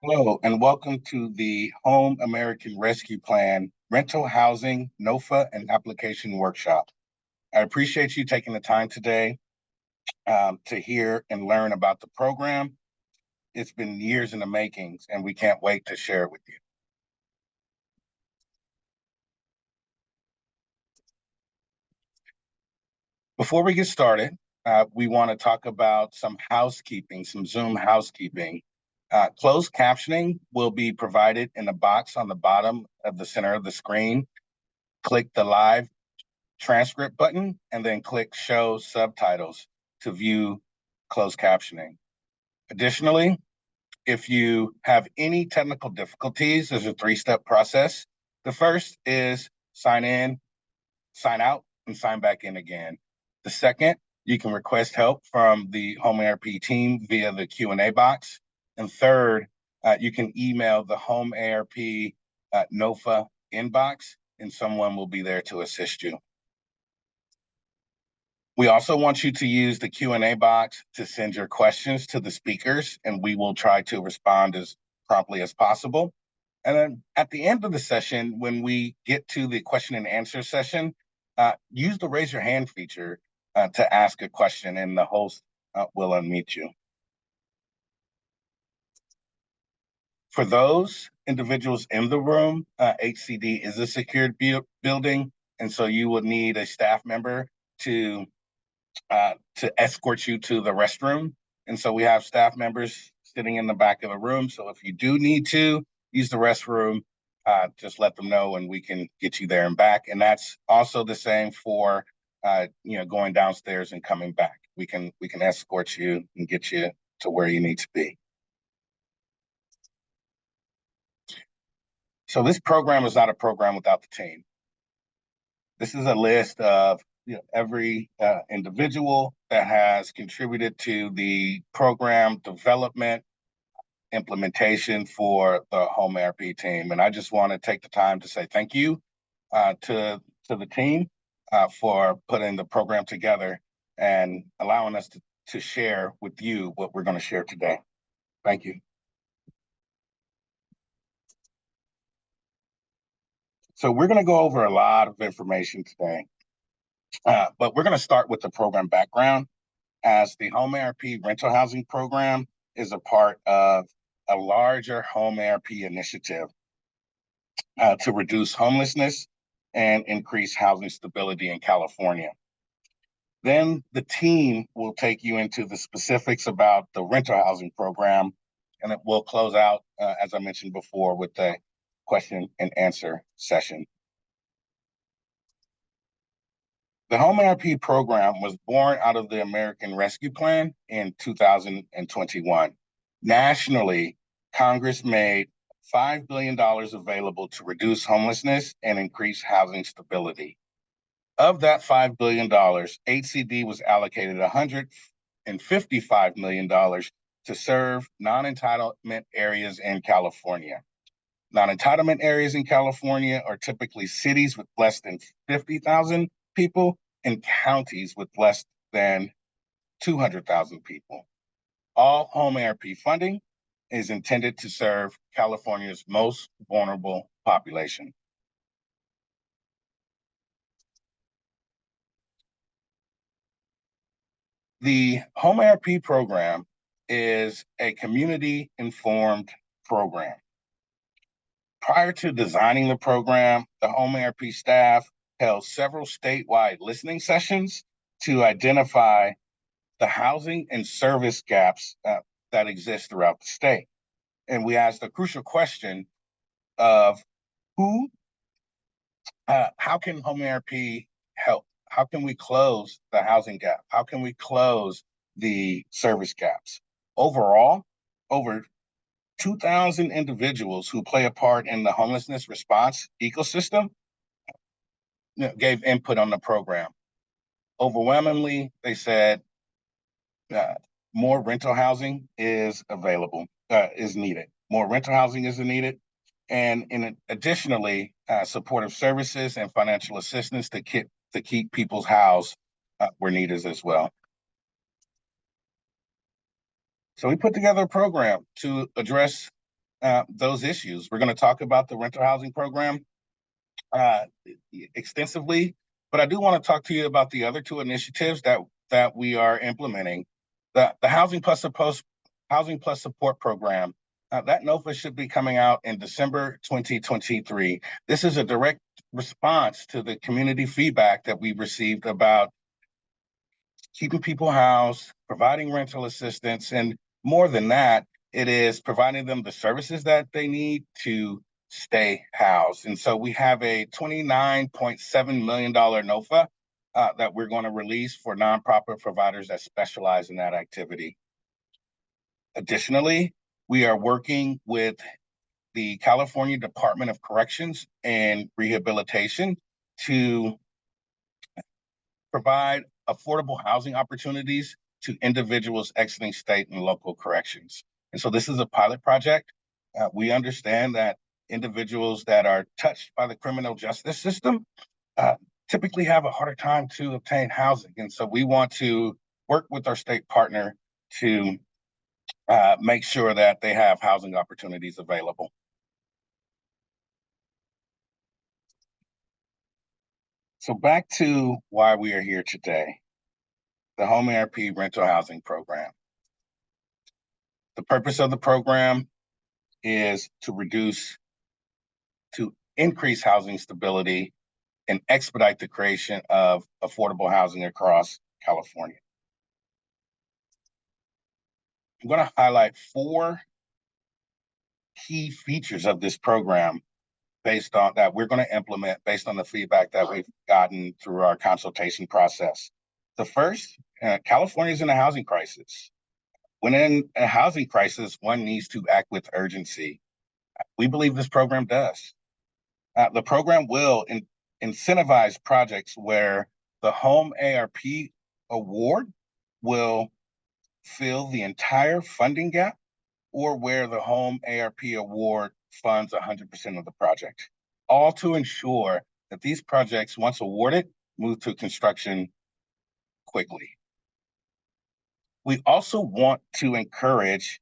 Hello, and welcome to the Home American Rescue Plan Rental Housing NOFA and Application Workshop. I appreciate you taking the time today to hear and learn about the program. It's been years in the makings, and we can't wait to share it with you. Before we get started, we want to talk about some housekeeping, some Zoom housekeeping. Closed captioning will be provided in a box on the bottom of the center of the screen. Click the live transcript button and then click show subtitles to view closed captioning. Additionally, if you have any technical difficulties, there's a three-step process. The first is sign in, sign out, and sign back in again. The second, you can request help from the Home ARP team via the Q&A box. And third, you can email the Home ARP NOFA inbox, and someone will be there to assist you. We also want you to use the Q&A box to send your questions to the speakers, and we will try to respond as promptly as possible. And then at the end of the session, when we get to the question and answer session, use the raise your hand feature to ask a question, and the host will unmute you. For those individuals in the room, HCD is a secured building, and so you would need a staff member to escort you to the restroom. And so we have staff members sitting in the back of the room. So if you do need to use the restroom, just let them know and we can get you there and back. And that's also the same for going downstairs and coming back. We can escort you and get you to where you need to be. So this program is not a program without the team. This is a list of every individual that has contributed to the program development implementation for the Home ARP team. And I just want to take the time to say thank you to the team for putting the program together and allowing us to share with you what we're going to share today. Thank you. So we're going to go over a lot of information today, but we're going to start with the program background, as the Home ARP rental housing program is a part of a larger Home ARP initiative to reduce homelessness and increase housing stability in California. Then the team will take you into the specifics about the rental housing program, and it will close out, as I mentioned before, with the question and answer session. The Home ARP program was born out of the American Rescue Plan in 2021. Nationally, Congress made $5 billion available to reduce homelessness and increase housing stability. Of that $5 billion, HCD was allocated $155 million to serve non-entitlement areas in California. Non-entitlement areas in California are typically cities with less than 50,000 people and counties with less than 200,000 people. All Home ARP funding is intended to serve California's most vulnerable population. The Home ARP program is a community-informed program. Prior to designing the program, the Home ARP staff held several statewide listening sessions to identify the housing and service gaps that exist throughout the state. And we asked the crucial question of how can Home ARP help? How can we close the housing gap? How can we close the service gaps? Overall, over 2,000 individuals who play a part in the homelessness response ecosystem gave input on the program. Overwhelmingly, they said more rental housing is needed. More rental housing is needed. And additionally, supportive services and financial assistance to keep people's housed were needed as well. So we put together a program to address those issues. We're going to talk about the rental housing program extensively, but I do want to talk to you about the other two initiatives that we are implementing. The Housing Plus Support Program. That NOFA should be coming out in December 2023. This is a direct response to the community feedback that we received about keeping people housed, providing rental assistance, and more than that, it is providing them the services that they need to stay housed. And so we have a $29.7 million NOFA that we're going to release for nonprofit providers that specialize in that activity. Additionally, we are working with the California Department of Corrections and Rehabilitation to provide affordable housing opportunities to individuals exiting state and local corrections. And so this is a pilot project. We understand that individuals that are touched by the criminal justice system typically have a harder time to obtain housing. And so we want to work with our state partner to make sure that they have housing opportunities available. So back to why we are here today, the Home ARP Rental Housing Program. The purpose of the program is to increase housing stability and expedite the creation of affordable housing across California. I'm going to highlight 4 key features of this program based on that we're going to implement based on the feedback that we've gotten through our consultation process. The first, California is in a housing crisis. When in a housing crisis, one needs to act with urgency. We believe this program does. The program will incentivize projects where the Home ARP award will fill the entire funding gap, or where the Home ARP award funds 100% of the project, all to ensure that these projects, once awarded, move to construction quickly. We also want to encourage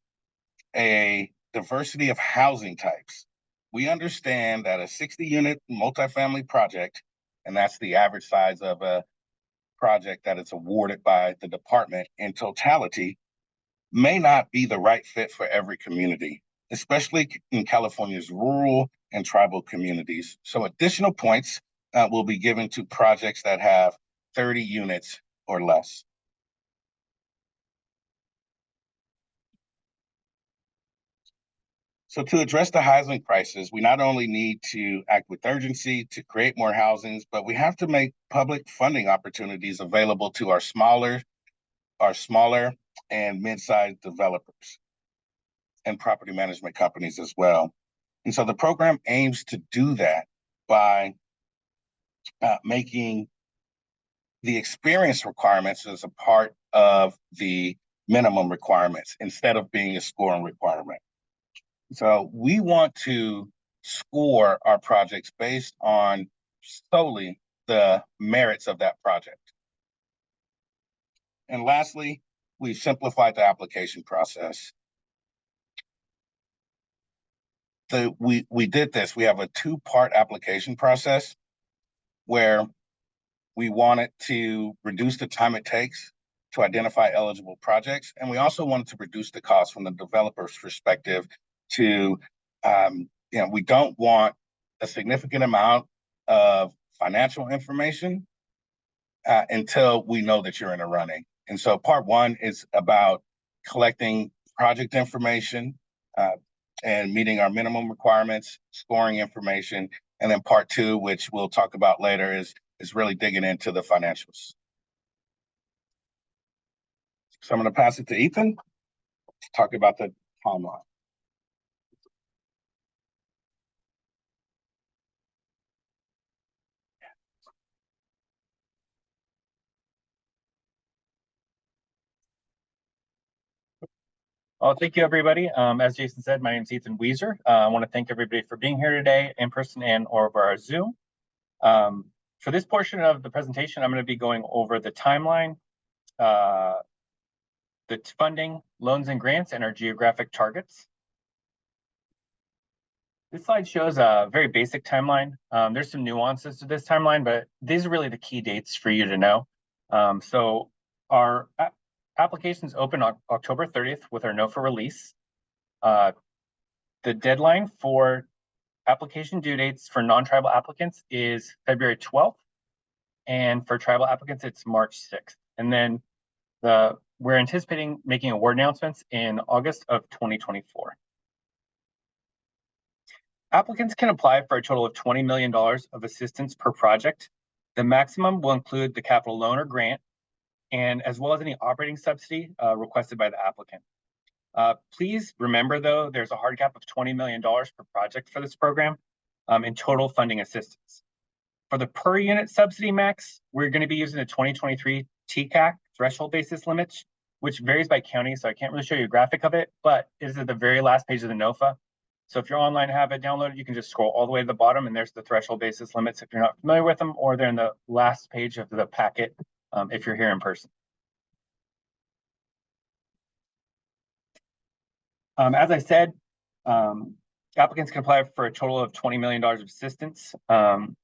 a diversity of housing types. We understand that a 60-unit multifamily project, and that's the average size of a project that is awarded by the department in totality, may not be the right fit for every community, especially in California's rural and tribal communities. So additional points will be given to projects that have 30 units or less. So to address the housing crisis, we not only need to act with urgency to create more housings, but we have to make public funding opportunities available to our smaller and mid-sized developers and property management companies as well. And so the program aims to do that by making the experience requirements as a part of the minimum requirements instead of being a scoring requirement. So we want to score our projects based on solely the merits of that project. And lastly, we've simplified the application process. We did this. We have a 2-part application process where we wanted to reduce the time it takes to identify eligible projects. And we also wanted to reduce the cost from the developer's perspective to, we don't want a significant amount of financial information until we know that you're in a running. And so part 1 is about collecting project information and meeting our minimum requirements, scoring information. And then part 2, which we'll talk about later, is really digging into the financials. So I'm going to pass it to Ethan to talk about the timeline. Well, thank you, everybody. As Jason said, my name is Ethan Weiser. I want to thank everybody for being here today in person and over our Zoom. For this portion of the presentation, I'm going to be going over the timeline, the funding, loans and grants, and our geographic targets. This slide shows a very basic timeline. There's some nuances to this timeline, but these are really the key dates for you to know. So our applications open on October 30th with our NOFA release. The deadline for application due dates for non-tribal applicants is February 12th. And for tribal applicants, it's March 6th. And then we're anticipating making award announcements in August of 2024. Applicants can apply for a total of $20 million of assistance per project. The maximum will include the capital loan or grant, and as well as any operating subsidy requested by the applicant. Please remember, though, there's a hard cap of $20 million per project for this program in total funding assistance. For the per unit subsidy max, we're going to be using the 2023 TCAC threshold basis limits, which varies by county, so I can't really show you a graphic of it, but it is at the very last page of the NOFA. So if you're online and have it downloaded, you can just scroll all the way to the bottom, and there's the threshold basis limits if you're not familiar with them, or they're in the last page of the packet if you're here in person. As I said, applicants can apply for a total of $20 million of assistance. The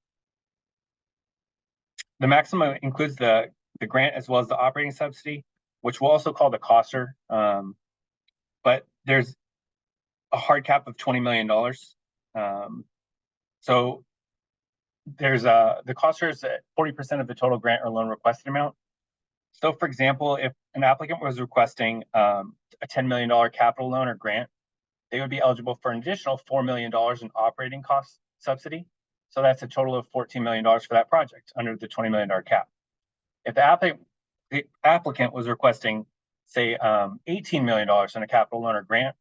maximum includes the grant as well as the operating subsidy, which we'll also call the coster. But there's a hard cap of $20 million. So there's the coster is 40% of the total grant or loan requested amount. So for example, if an applicant was requesting a $10 million capital loan or grant, they would be eligible for an additional $4 million in operating cost subsidy. So that's a total of $14 million for that project under the $20 million cap. If the applicant was requesting, say, $18 million in a capital loan or grant,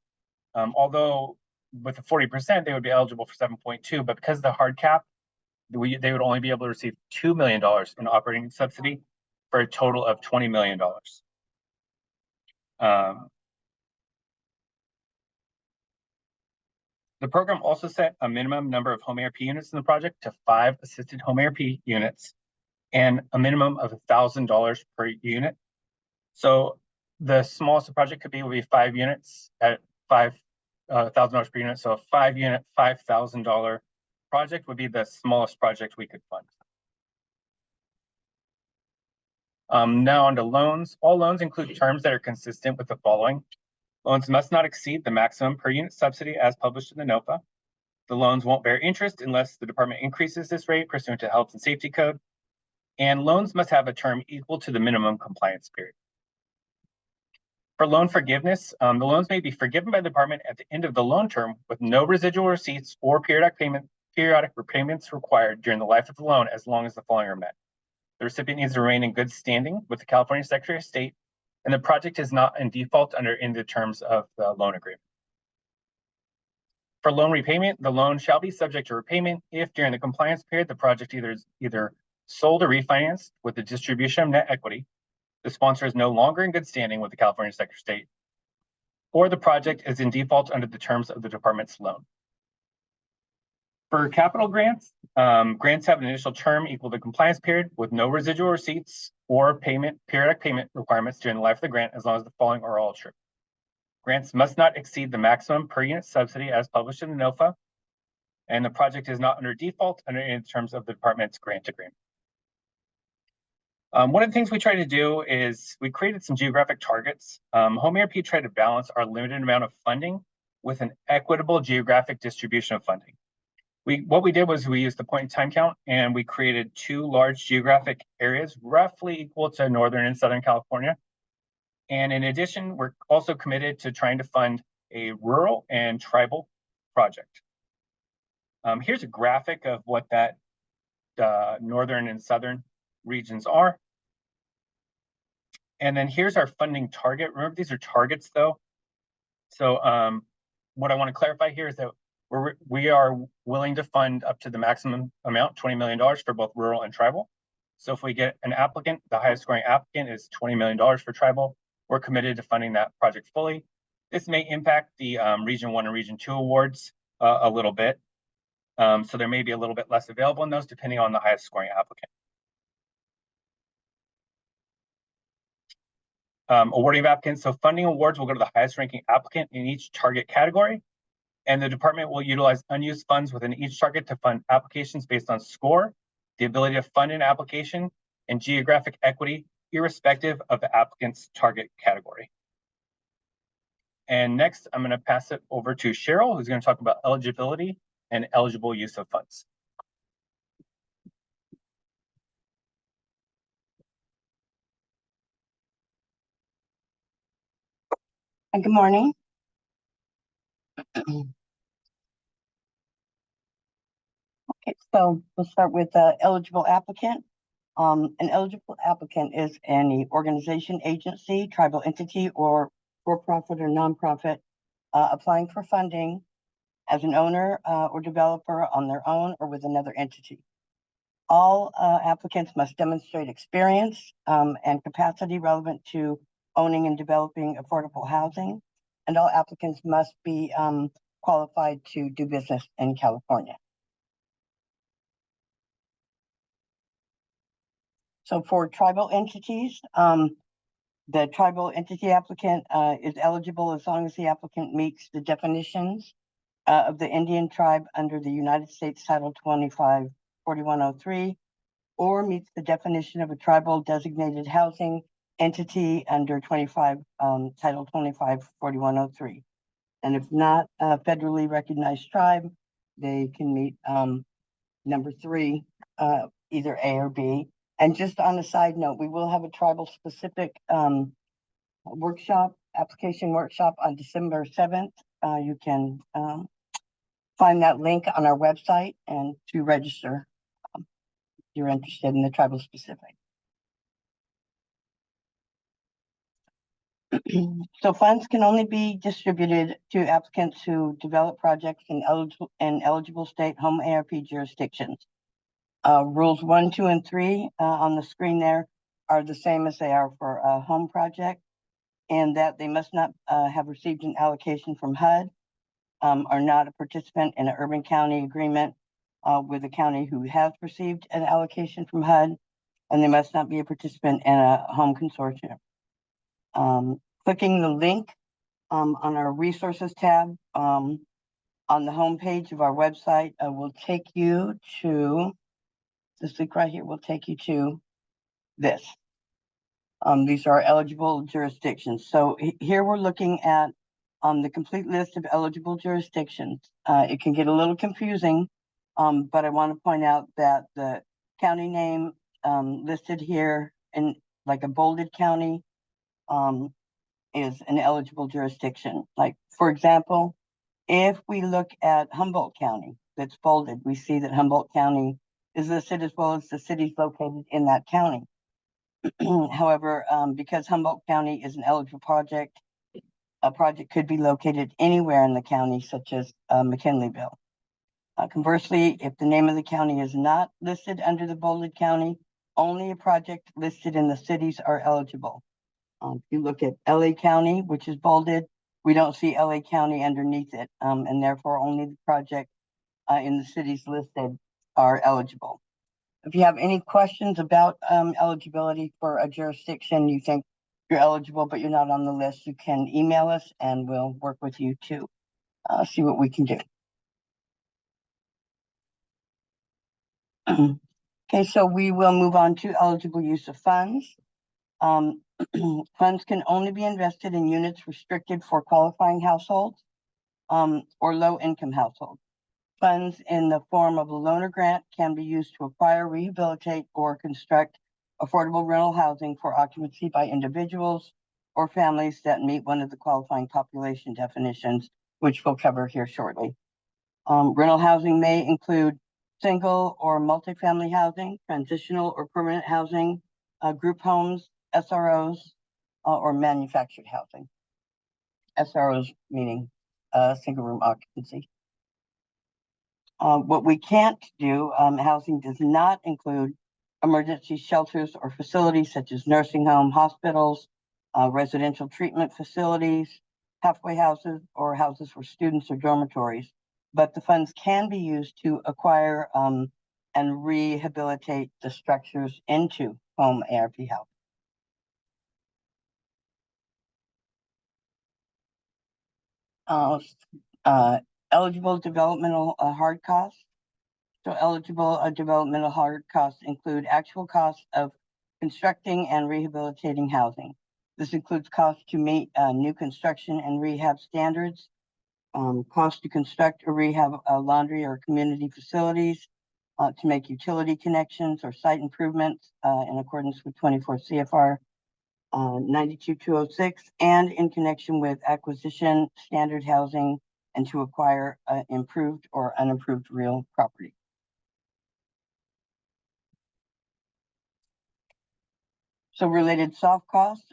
although with the 40%, they would be eligible for 7.2, but because of the hard cap, they would only be able to receive $2 million in operating subsidy for a total of $20 million. The program also set a minimum number of home ARP units in the project to 5 assisted home ARP units and a minimum of $1,000 per unit. So the smallest the project could be would be 5 units at $5,000 per unit. So a 5-unit, $5,000 project would be the smallest project we could fund. Now on to loans. All loans include terms that are consistent with the following. Loans must not exceed the maximum per unit subsidy as published in the NOFA. The loans won't bear interest unless the department increases this rate pursuant to Health and Safety Code. And loans must have a term equal to the minimum compliance period. For loan forgiveness, the loans may be forgiven by the department at the end of the loan term with no residual receipts or periodic repayments required during the life of the loan as long as the following are met. The recipient needs to remain in good standing with the California Secretary of State, and the project is not in default under any of the terms of the loan agreement. For loan repayment, the loan shall be subject to repayment if during the compliance period the project either sold or refinanced with the distribution of net equity, the sponsor is no longer in good standing with the California Secretary of State, or the project is in default under the terms of the department's loan. For capital grants, grants have an initial term equal to the compliance period with no residual receipts or periodic payment requirements during the life of the grant as long as the following are all true. Grants must not exceed the maximum per unit subsidy as published in the NOFA, and the project is not under default under any terms of the department's grant agreement. One of the things we try to do is we created some geographic targets. Home ARP tried to balance our limited amount of funding with an equitable geographic distribution of funding. What we did was we used the point in time count, and we created 2 large geographic areas roughly equal to Northern and Southern California. And in addition, we're also committed to trying to fund a rural and tribal project. Here's a graphic of what that Northern and Southern regions are. And then here's our funding target. Remember, these are targets though. So what I want to clarify here is that we are willing to fund up to the maximum amount, $20 million for both rural and tribal. So if we get an applicant, the highest scoring applicant is $20 million for tribal. We're committed to funding that project fully. This may impact the Region 1 and Region 2 awards a little bit. So there may be a little bit less available in those depending on the highest scoring applicant. Awarding of applicants. So funding awards will go to the highest ranking applicant in each target category. And the department will utilize unused funds within each target to fund applications based on score, the ability to fund an application, and geographic equity, irrespective of the applicant's target category. And next, I'm going to pass it over to Cheryl, who's going to talk about eligibility and eligible use of funds. And good morning. Okay, so we'll start with the eligible applicant. An eligible applicant is any organization, agency, tribal entity, or for-profit or nonprofit applying for funding as an owner or developer on their own or with another entity. All applicants must demonstrate experience and capacity relevant to owning and developing affordable housing, and all applicants must be qualified to do business in California. So for tribal entities, the tribal entity applicant is eligible as long as the applicant meets the definitions of the Indian tribe under the United States Title 25 4103, or meets the definition of a tribal designated housing entity under Title 25 4103. And if not a federally recognized tribe, they can meet number 3, either A or B. And just on a side note, we will have a tribal specific application workshop on December 7th. You can find that link on our website and to register if you're interested in the tribal specific. So funds can only be distributed to applicants who develop projects in eligible state home ARP jurisdictions. Rules 1, 2, and 3 on the screen there are the same as they are for a home project, and that they must not have received an allocation from HUD, are not a participant in an urban county agreement with a county who has received an allocation from HUD, and they must not be a participant in a home consortium. Clicking the link on our resources tab on the home page of our website will take you to this link right here. Will take you to this. These are eligible jurisdictions. So here we're looking at the complete list of eligible jurisdictions. It can get a little confusing, but I want to point out that the county name listed here in like a bolded county is an eligible jurisdiction. Like, for example, if we look at Humboldt County, that's bolded, we see that Humboldt County is listed as well as the cities located in that county. However, because Humboldt County is an eligible project, a project could be located anywhere in the county, such as McKinleyville. Conversely, if the name of the county is not listed under the bolded county, only a project listed in the cities are eligible. If you look at LA County, which is bolded, we don't see LA County underneath it, and therefore only the project in the cities listed are eligible. If you have any questions about eligibility for a jurisdiction, you think you're eligible but you're not on the list, you can email us and we'll work with you to see what we can do. Okay, so we will move on to eligible use of funds. Funds can only be invested in units restricted for qualifying households or low-income households. Funds in the form of a loan or grant can be used to acquire, rehabilitate, or construct affordable rental housing for occupancy by individuals or families that meet one of the qualifying population definitions, which we'll cover here shortly. Rental housing may include single or multifamily housing, transitional or permanent housing, group homes, SROs, or manufactured housing. SROs meaning single room occupancy. What we can't do, housing does not include emergency shelters or facilities such as nursing home, hospitals, residential treatment facilities, halfway houses, or houses for students or dormitories. But the funds can be used to acquire and rehabilitate the structures into home ARP housing. Eligible developmental hard costs. So eligible developmental hard costs include actual costs of constructing and rehabilitating housing. This includes costs to meet new construction and rehab standards, costs to construct or rehab laundry or community facilities, to make utility connections or site improvements in accordance with 24 CFR 92206, and in connection with acquisition, standard housing, and to acquire improved or unimproved real property. So related soft costs,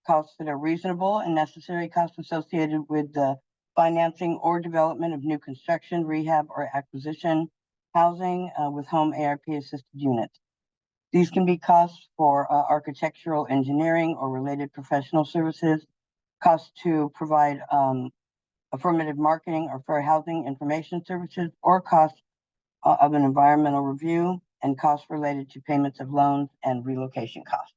costs that are reasonable and necessary costs associated with the financing or development of new construction, rehab, or acquisition housing with home ARP assisted units. These can be costs for architectural engineering or related professional services, costs to provide affirmative marketing or fair housing information services, or costs of an environmental review, and costs related to payments of loans and relocation costs.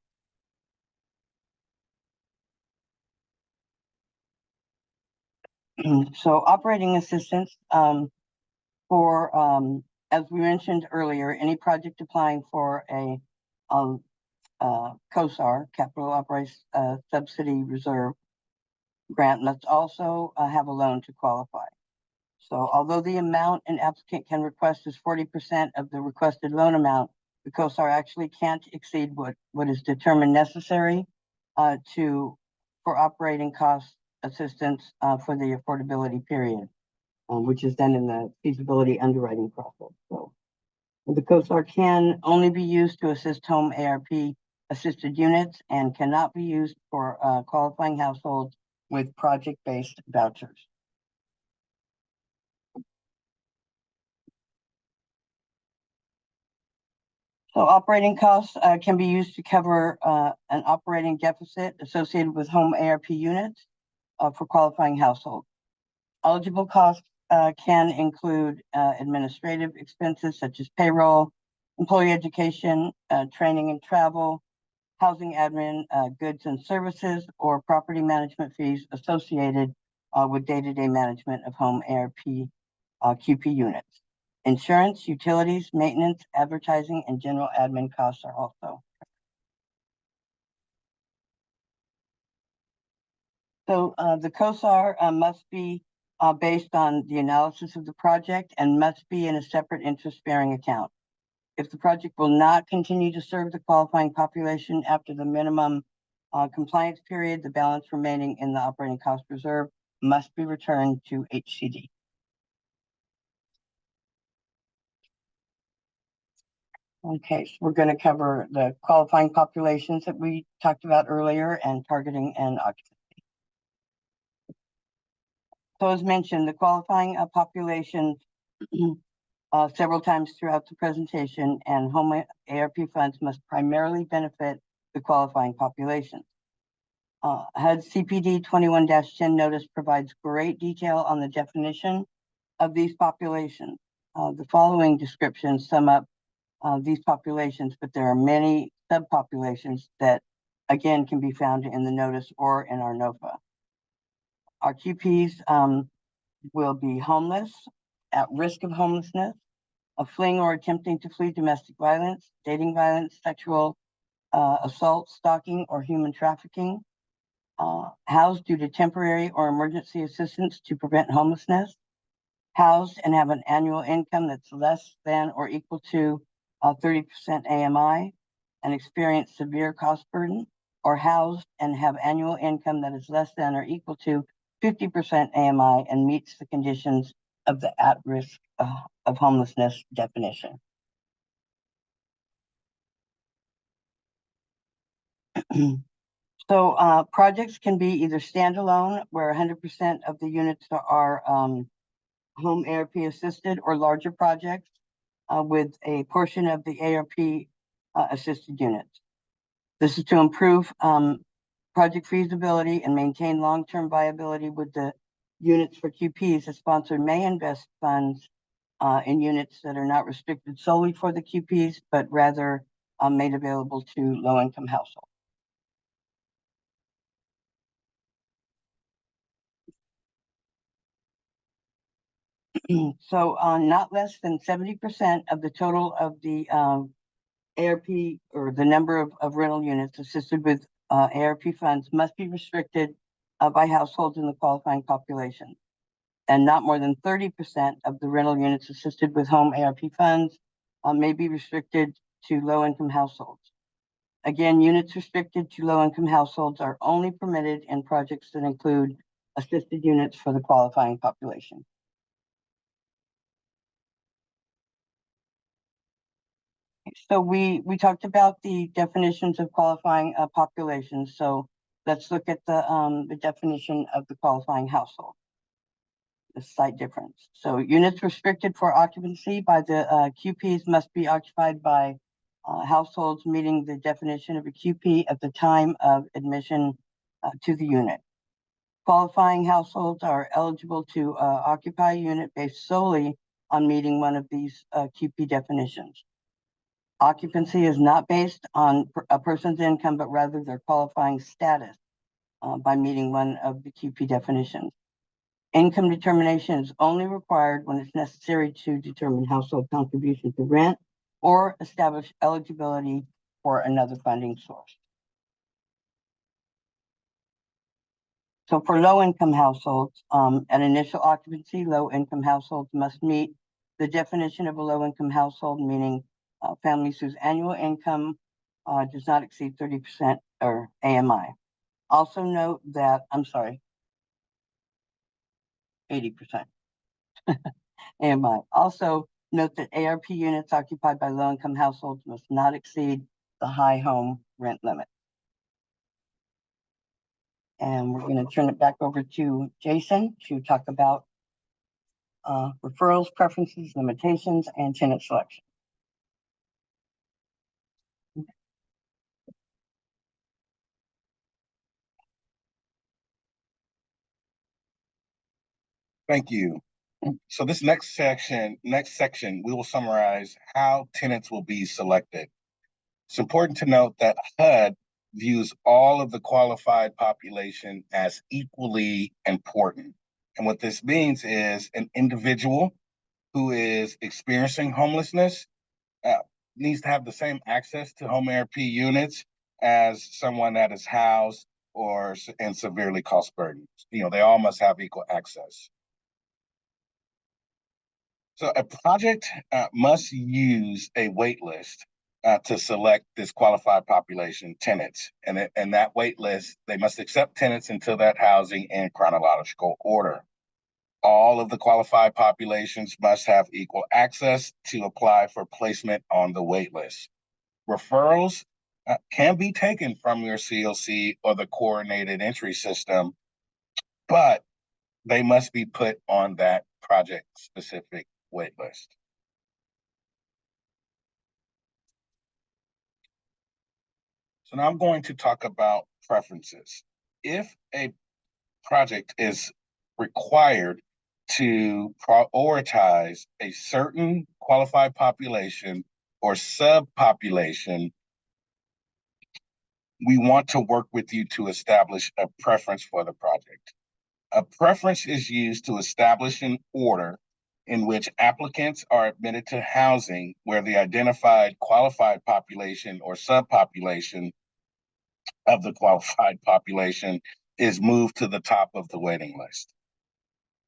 So operating assistance for, as we mentioned earlier, any project applying for a COSAR, Capital Operations Subsidy Reserve grant, must also have a loan to qualify. So although the amount an applicant can request is 40% of the requested loan amount, the COSAR actually can't exceed what is determined necessary for operating cost assistance for the affordability period, which is done in the feasibility underwriting process. So the COSAR can only be used to assist home ARP assisted units and cannot be used for qualifying households with project-based vouchers. So operating costs can be used to cover an operating deficit associated with home ARP units for qualifying households. Eligible costs can include administrative expenses such as payroll, employee education, training and travel, housing admin, goods and services, or property management fees associated with day-to-day management of home ARP QP units. Insurance, utilities, maintenance, advertising, and general admin costs are also. So the COSAR must be based on the analysis of the project and must be in a separate interest-bearing account. If the project will not continue to serve the qualifying population after the minimum compliance period, the balance remaining in the operating cost reserve must be returned to HCD. Okay, so we're going to cover the qualifying populations that we talked about earlier and targeting and occupancy. So as mentioned, the qualifying populations several times throughout the presentation, and home ARP funds must primarily benefit the qualifying populations. HUD CPD 21-10 notice provides great detail on the definition of these populations. The following descriptions sum up these populations, but there are many subpopulations that again can be found in the notice or in our NOFA. Our QPs will be homeless, at risk of homelessness, of fleeing or attempting to flee domestic violence, dating violence, sexual assault, stalking, or human trafficking, housed due to temporary or emergency assistance to prevent homelessness, housed and have an annual income that's less than or equal to 30% AMI and experience severe cost burden, or housed and have annual income that is less than or equal to 50% AMI and meets the conditions of the at-risk of homelessness definition. So projects can be either standalone, where 100% of the units are home ARP assisted, or larger projects with a portion of the ARP assisted units. This is to improve project feasibility and maintain long-term viability with the units for QPs. The sponsor may invest funds in units that are not restricted solely for the QPs, but rather made available to low-income households. So not less than 70% of the total of the ARP, or the number of rental units assisted with ARP funds, must be restricted by households in the qualifying population. And not more than 30% of the rental units assisted with home ARP funds may be restricted to low-income households. Again, units restricted to low-income households are only permitted in projects that include assisted units for the qualifying population. So we talked about the definitions of qualifying populations. So let's look at the definition of the qualifying household. The slight difference. So units restricted for occupancy by the QPs must be occupied by households meeting the definition of a QP at the time of admission to the unit. Qualifying households are eligible to occupy a unit based solely on meeting one of these QP definitions. Occupancy is not based on a person's income, but rather their qualifying status by meeting one of the QP definitions. Income determination is only required when it's necessary to determine household contribution to rent or establish eligibility for another funding source. So for low-income households, at initial occupancy, low-income households must meet the definition of a low-income household, meaning families whose annual income does not exceed 30% or AMI. Also note that, 80% AMI. Also note that ARP units occupied by low-income households must not exceed the high home rent limit. And we're going to turn it back over to Jason to talk about referrals, preferences, limitations, and tenant selection. Thank you. So this next section, we will summarize how tenants will be selected. It's important to note that HUD views all of the qualified population as equally important. And what this means is an individual who is experiencing homelessness needs to have the same access to home ARP units as someone that is housed or in severely cost burdened. They all must have equal access. So a project must use a wait list to select this qualified population tenants. And that wait list, they must accept tenants until that housing in chronological order. All of the qualified populations must have equal access to apply for placement on the wait list. Referrals can be taken from your COC or the coordinated entry system, but they must be put on that project-specific wait list. So now I'm going to talk about preferences. If a project is required to prioritize a certain qualified population or subpopulation, we want to work with you to establish a preference for the project. A preference is used to establish an order in which applicants are admitted to housing where the identified qualified population or subpopulation of the qualified population is moved to the top of the waiting list.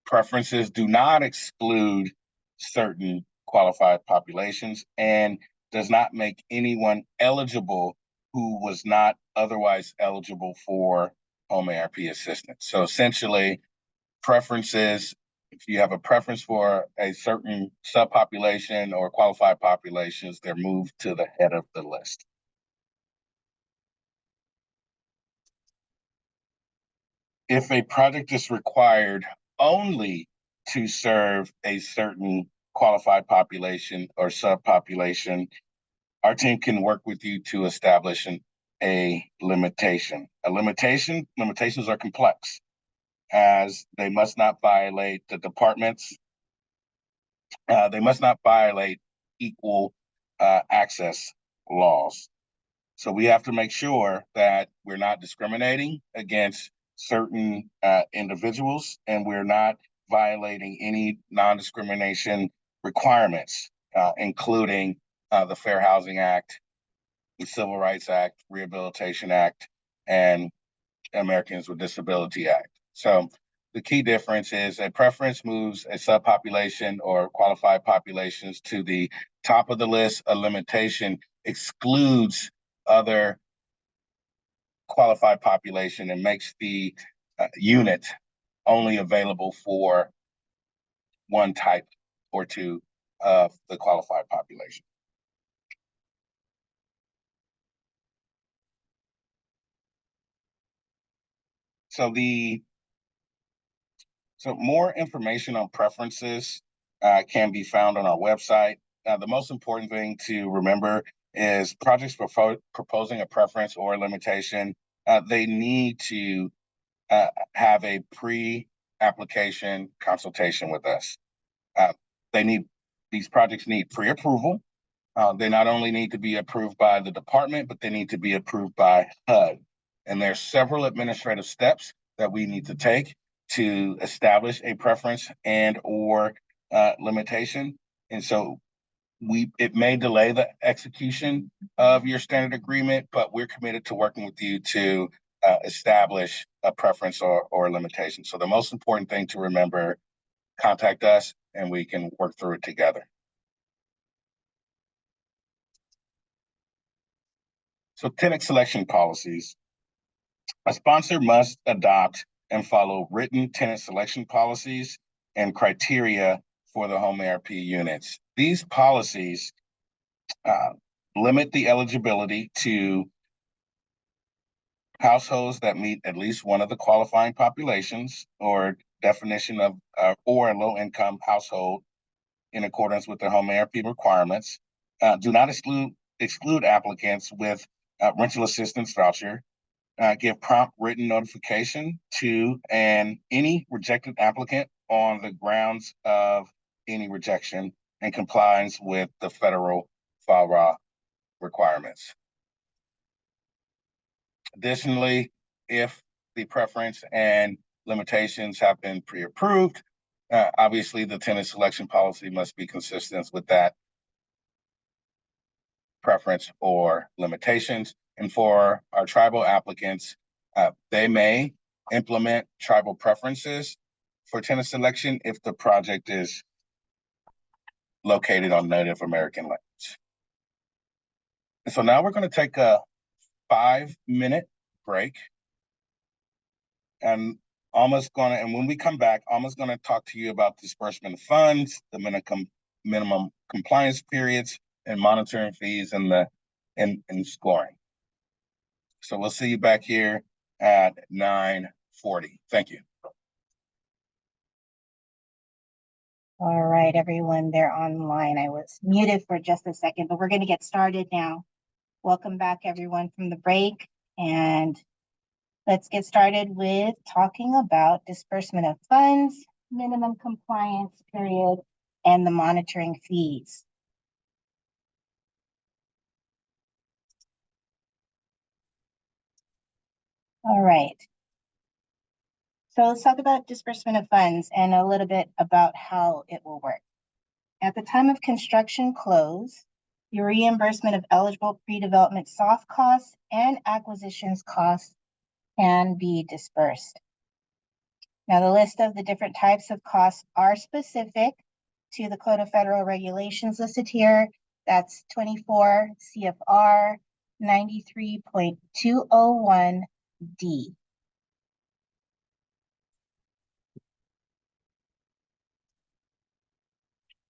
Preferences do not exclude certain qualified populations and does not make anyone eligible who was not otherwise eligible for home ARP assistance. So essentially, preferences, if you have a preference for a certain subpopulation or qualified populations, they're moved to the head of the list. If a project is required only to serve a certain qualified population or subpopulation, our team can work with you to establish a limitation. Limitations are complex, as they must not violate the department's, they must not violate equal access laws. So we have to make sure that we're not discriminating against certain individuals, and we're not violating any non-discrimination requirements, including the Fair Housing Act, the Civil Rights Act, Rehabilitation Act, and Americans with Disability Act. So the key difference is a preference moves a subpopulation or qualified populations to the top of the list. A limitation excludes other qualified population and makes the unit only available for one type or two of the qualified population. So more information on preferences can be found on our website. The most important thing to remember is projects proposing a preference or a limitation, they need to have a pre-application consultation with us. These projects need pre-approval. They not only need to be approved by the department, but they need to be approved by HUD. And there's several administrative steps that we need to take to establish a preference and or limitation. And so it may delay the execution of your standard agreement, but we're committed to working with you to establish a preference or limitation. So the most important thing to remember, contact us and we can work through it together. So tenant selection policies. A sponsor must adopt and follow written tenant selection policies and criteria for the home ARP units. These policies limit the eligibility to households that meet at least one of the qualifying populations or definition of or a low-income household in accordance with the home ARP requirements. Do not exclude applicants with rental assistance voucher. Give prompt written notification to any rejected applicant on the grounds of any rejection and compliance with the federal FARA requirements. Additionally, if the preference and limitations have been pre-approved, obviously the tenant selection policy must be consistent with that preference or limitations. And for our tribal applicants, they may implement tribal preferences for tenant selection if the project is located on Native American lands. And so now we're going to take a 5-minute break. And when we come back, Alma's going to talk to you about disbursement of funds, the minimum compliance periods, and monitoring fees and scoring. So we'll see you back here at 9:40. Thank you. All right, everyone, they're online. I was muted for just a second, but we're going to get started now. Welcome back, everyone, from the break. And let's get started with talking about disbursement of funds, minimum compliance period, and the monitoring fees. All right. So let's talk about disbursement of funds and a little bit about how it will work. At the time of construction close, your reimbursement of eligible pre-development soft costs and acquisitions costs can be dispersed. Now, the list of the different types of costs are specific to the Code of Federal Regulations listed here. That's 24 CFR 93.201D.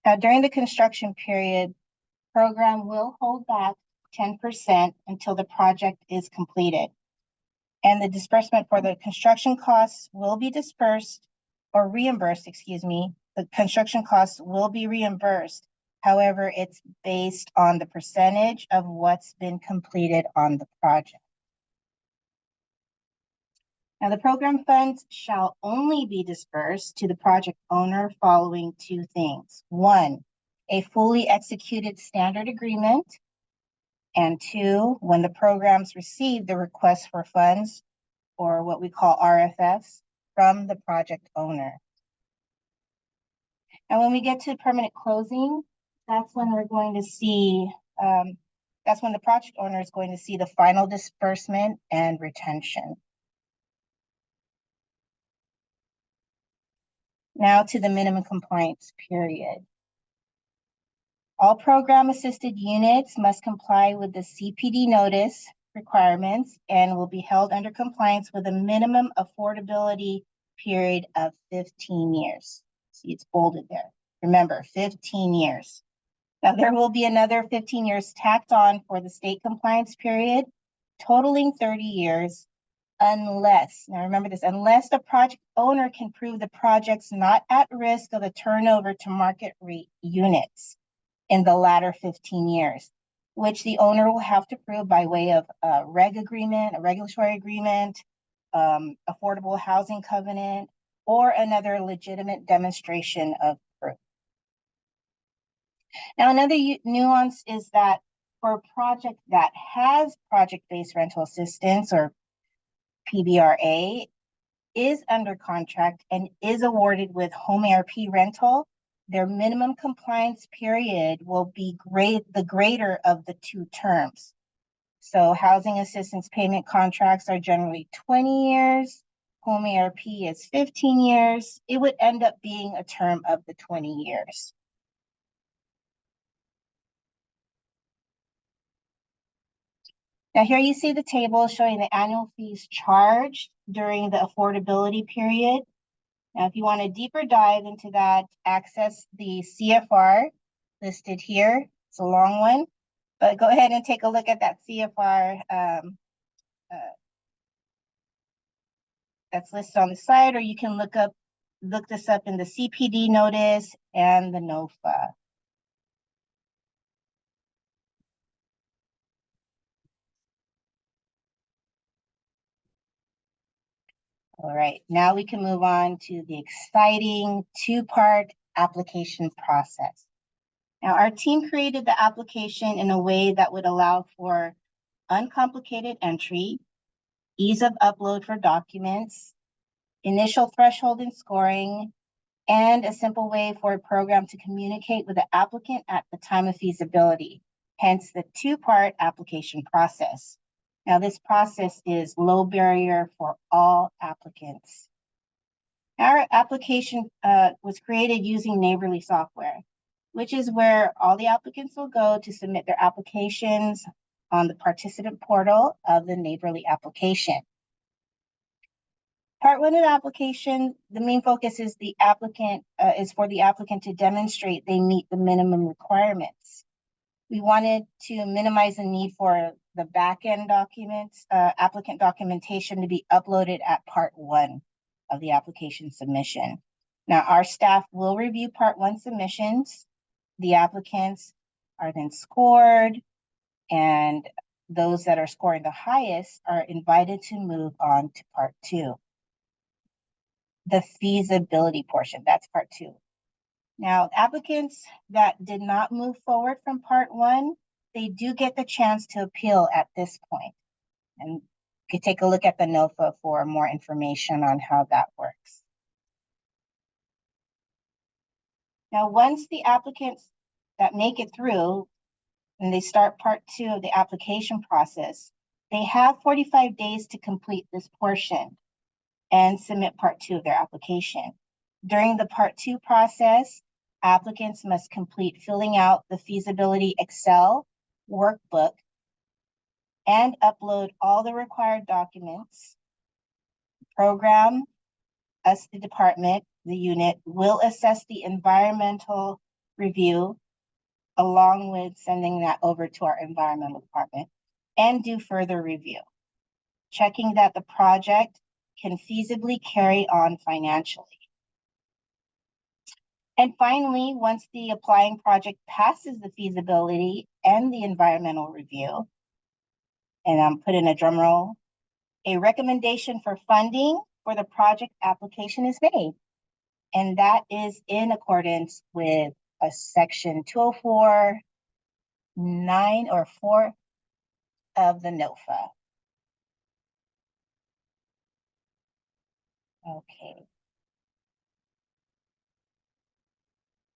Now, during the construction period, program will hold back 10% until the project is completed. And the disbursement for the construction costs will be dispersed or reimbursed, the construction costs will be reimbursed. However, it's based on the percentage of what's been completed on the project. Now, the program funds shall only be dispersed to the project owner following two things. One, a fully executed standard agreement. And two, when the programs receive the request for funds, or what we call RFFs, from the project owner. And when we get to permanent closing, that's when we're going to see, that's when the project owner is going to see the final disbursement and retention. Now to the minimum compliance period. All program assisted units must comply with the CPD notice requirements and will be held under compliance with a minimum affordability period of 15 years. See, it's bolded there. Remember, 15 years. Now there will be another 15 years tacked on for the state compliance period, totaling 30 years, unless, now remember this, unless the project owner can prove the project's not at risk of a turnover to market rate units in the latter 15 years, which the owner will have to prove by way of a reg agreement, a regulatory agreement, affordable housing covenant, or another legitimate demonstration of proof. Now, another nuance is that for a project that has project-based rental assistance, or PBRA, is under contract and is awarded with home ARP rental, their minimum compliance period will be the greater of the two terms. So housing assistance payment contracts are generally 20 years. Home ARP is 15 years. It would end up being a term of the 20 years. Now here you see the table showing the annual fees charged during the affordability period. Now, if you want a deeper dive into that, access the CFR listed here. It's a long one, but go ahead and take a look at that CFR that's listed on the side, or you can look this up in the CPD notice and the NOFA. All right, now we can move on to the exciting two-part application process. Now, our team created the application in a way that would allow for uncomplicated entry, ease of upload for documents, initial threshold and scoring, and a simple way for a program to communicate with the applicant at the time of feasibility, hence the two-part application process. Now, this process is low barrier for all applicants. Our application was created using Neighborly software, which is where all the applicants will go to submit their applications on the participant portal of the Neighborly application. Part one of the application, the main focus is for the applicant to demonstrate they meet the minimum requirements. We wanted to minimize the need for the back-end documents, applicant documentation to be uploaded at part one of the application submission. Now, our staff will review part one submissions. The applicants are then scored, and those that are scoring the highest are invited to move on to part two. The feasibility portion, that's part two. Now, applicants that did not move forward from part one, they do get the chance to appeal at this point. And you could take a look at the NOFA for more information on how that works. Now, once the applicants that make it through and they start part two of the application process, they have 45 days to complete this portion and submit part two of their application. During the part two process, applicants must complete filling out the feasibility Excel workbook and upload all the required documents. Program, us, the department, the unit, will assess the environmental review along with sending that over to our environmental department and do further review, checking that the project can feasibly carry on financially. And finally, once the applying project passes the feasibility and the environmental review, and I'm putting a drum roll, a recommendation for funding for the project application is made. And that is in accordance with a section 204(9) or 4 of the NOFA. Okay.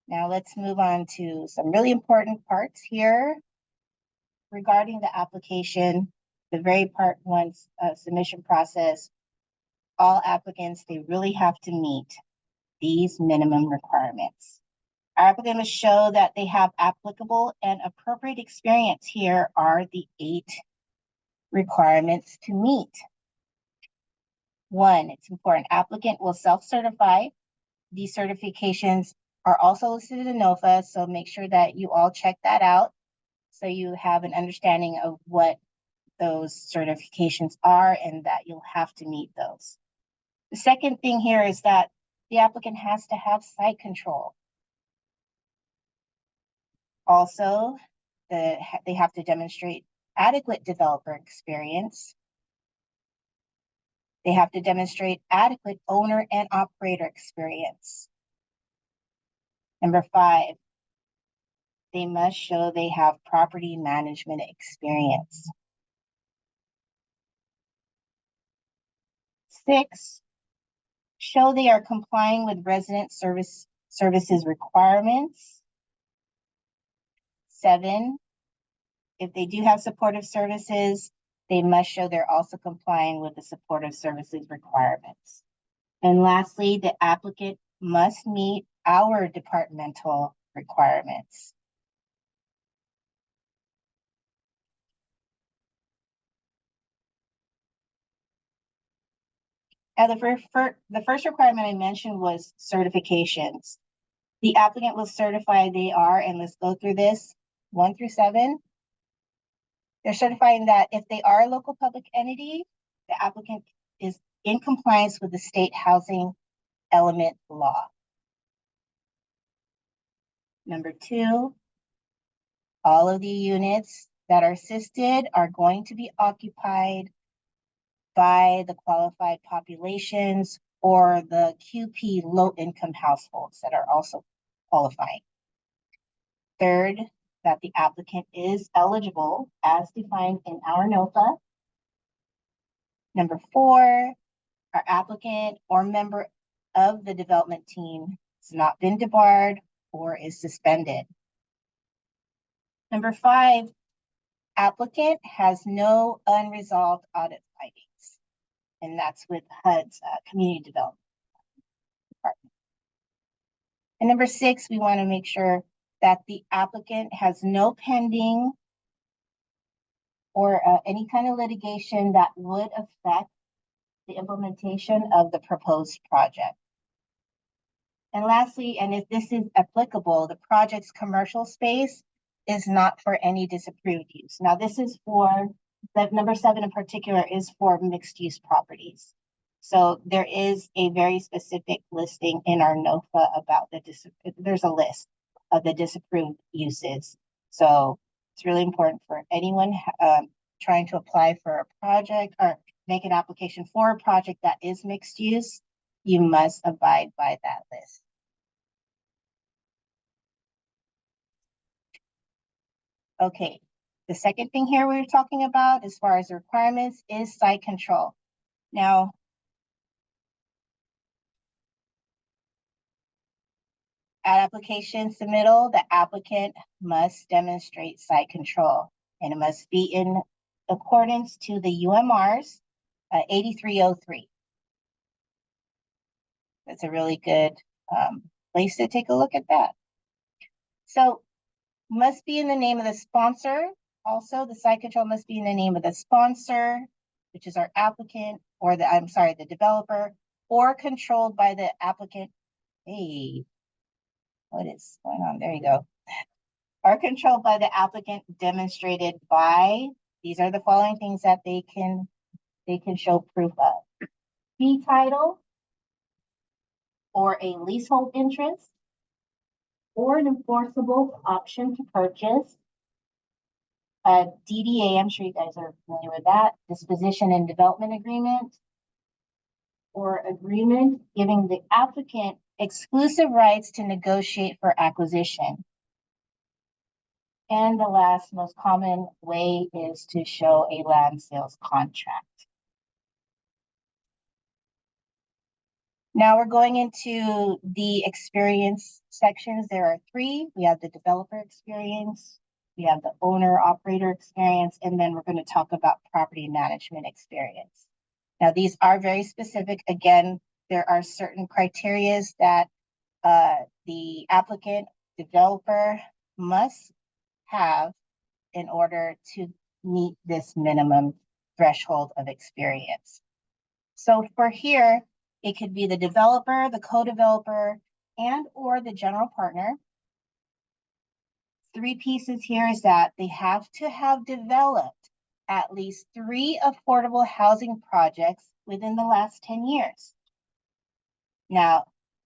Now let's move on to some really important parts here regarding the application, the very part one submission process. All applicants, they really have to meet these minimum requirements. Our applicant must show that they have applicable and appropriate experience. Here are the 8 requirements to meet. 1, it's important, applicant will self-certify. These certifications are also listed in NOFA, so make sure that you all check that out so you have an understanding of what those certifications are and that you'll have to meet those. The second thing here is that the applicant has to have site control. Also, they have to demonstrate adequate developer experience. They have to demonstrate adequate owner and operator experience. Number 5, they must show they have property management experience. 6, show they are complying with resident services requirements. 7, if they do have supportive services, they must show they're also complying with the supportive services requirements. And lastly, the applicant must meet our departmental requirements. Now, the first requirement I mentioned was certifications. The applicant will certify they are, and let's go through this, 1 through 7. They're certifying that if they are a local public entity, the applicant is in compliance with the state housing element law. Number 2, all of the units that are assisted are going to be occupied by the qualified populations or the QP low-income households that are also qualifying. 3rd, that the applicant is eligible as defined in our NOFA. Number 4, our applicant or member of the development team has not been debarred or is suspended. Number 5, applicant has no unresolved audit findings, and that's with HUD's Community Development Department. And number 6, we want to make sure that the applicant has no pending or any kind of litigation that would affect the implementation of the proposed project. And lastly, and if this is applicable, the project's commercial space is not for any disapproved use. Now, this is for, that number 7 in particular is for mixed use properties. So there is a very specific listing in our NOFA about there's a list of the disapproved uses. So it's really important for anyone trying to apply for a project or make an application for a project that is mixed use, you must abide by that list. Okay, the second thing here we're talking about as far as the requirements is site control. Now, at application submittal, the applicant must demonstrate site control, and it must be in accordance to the UMRs 8303. That's a really good place to take a look at that. So, must be in the name of the sponsor. Also, the site control must be in the name of the sponsor, which is our applicant, or the developer, or controlled by the applicant. Hey, what is going on? There you go. Are controlled by the applicant demonstrated by, these are the following things that they can show proof of. Fee title, or a leasehold interest, or an enforceable option to purchase. A DDA, I'm sure you guys are familiar with that, disposition and development agreement, or agreement giving the applicant exclusive rights to negotiate for acquisition. And the last most common way is to show a land sales contract. Now we're going into the experience sections. There are three. We have the developer experience, we have the owner operator experience, and then we're going to talk about property management experience. Now, these are very specific. Again, there are certain criteria that the applicant developer must have in order to meet this minimum threshold of experience. So for here, it could be the developer, the co-developer, and or the general partner. Three pieces here is that they have to have developed at least 3 affordable housing projects within the last 10 years. Now,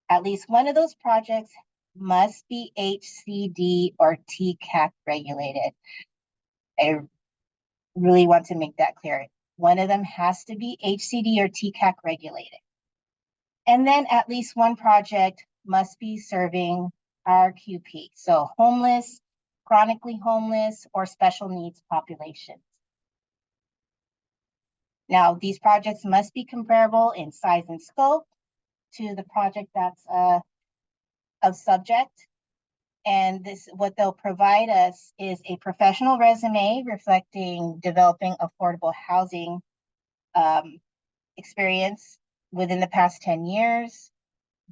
at least one of those projects must be HCD or TCAC regulated. I really want to make that clear. One of them has to be HCD or TCAC regulated. And then at least one project must be serving RQP, so homeless, chronically homeless, or special needs populations. Now, these projects must be comparable in size and scope to the project that's of subject. And this, what they'll provide us is a professional resume reflecting developing affordable housing experience within the past 10 years.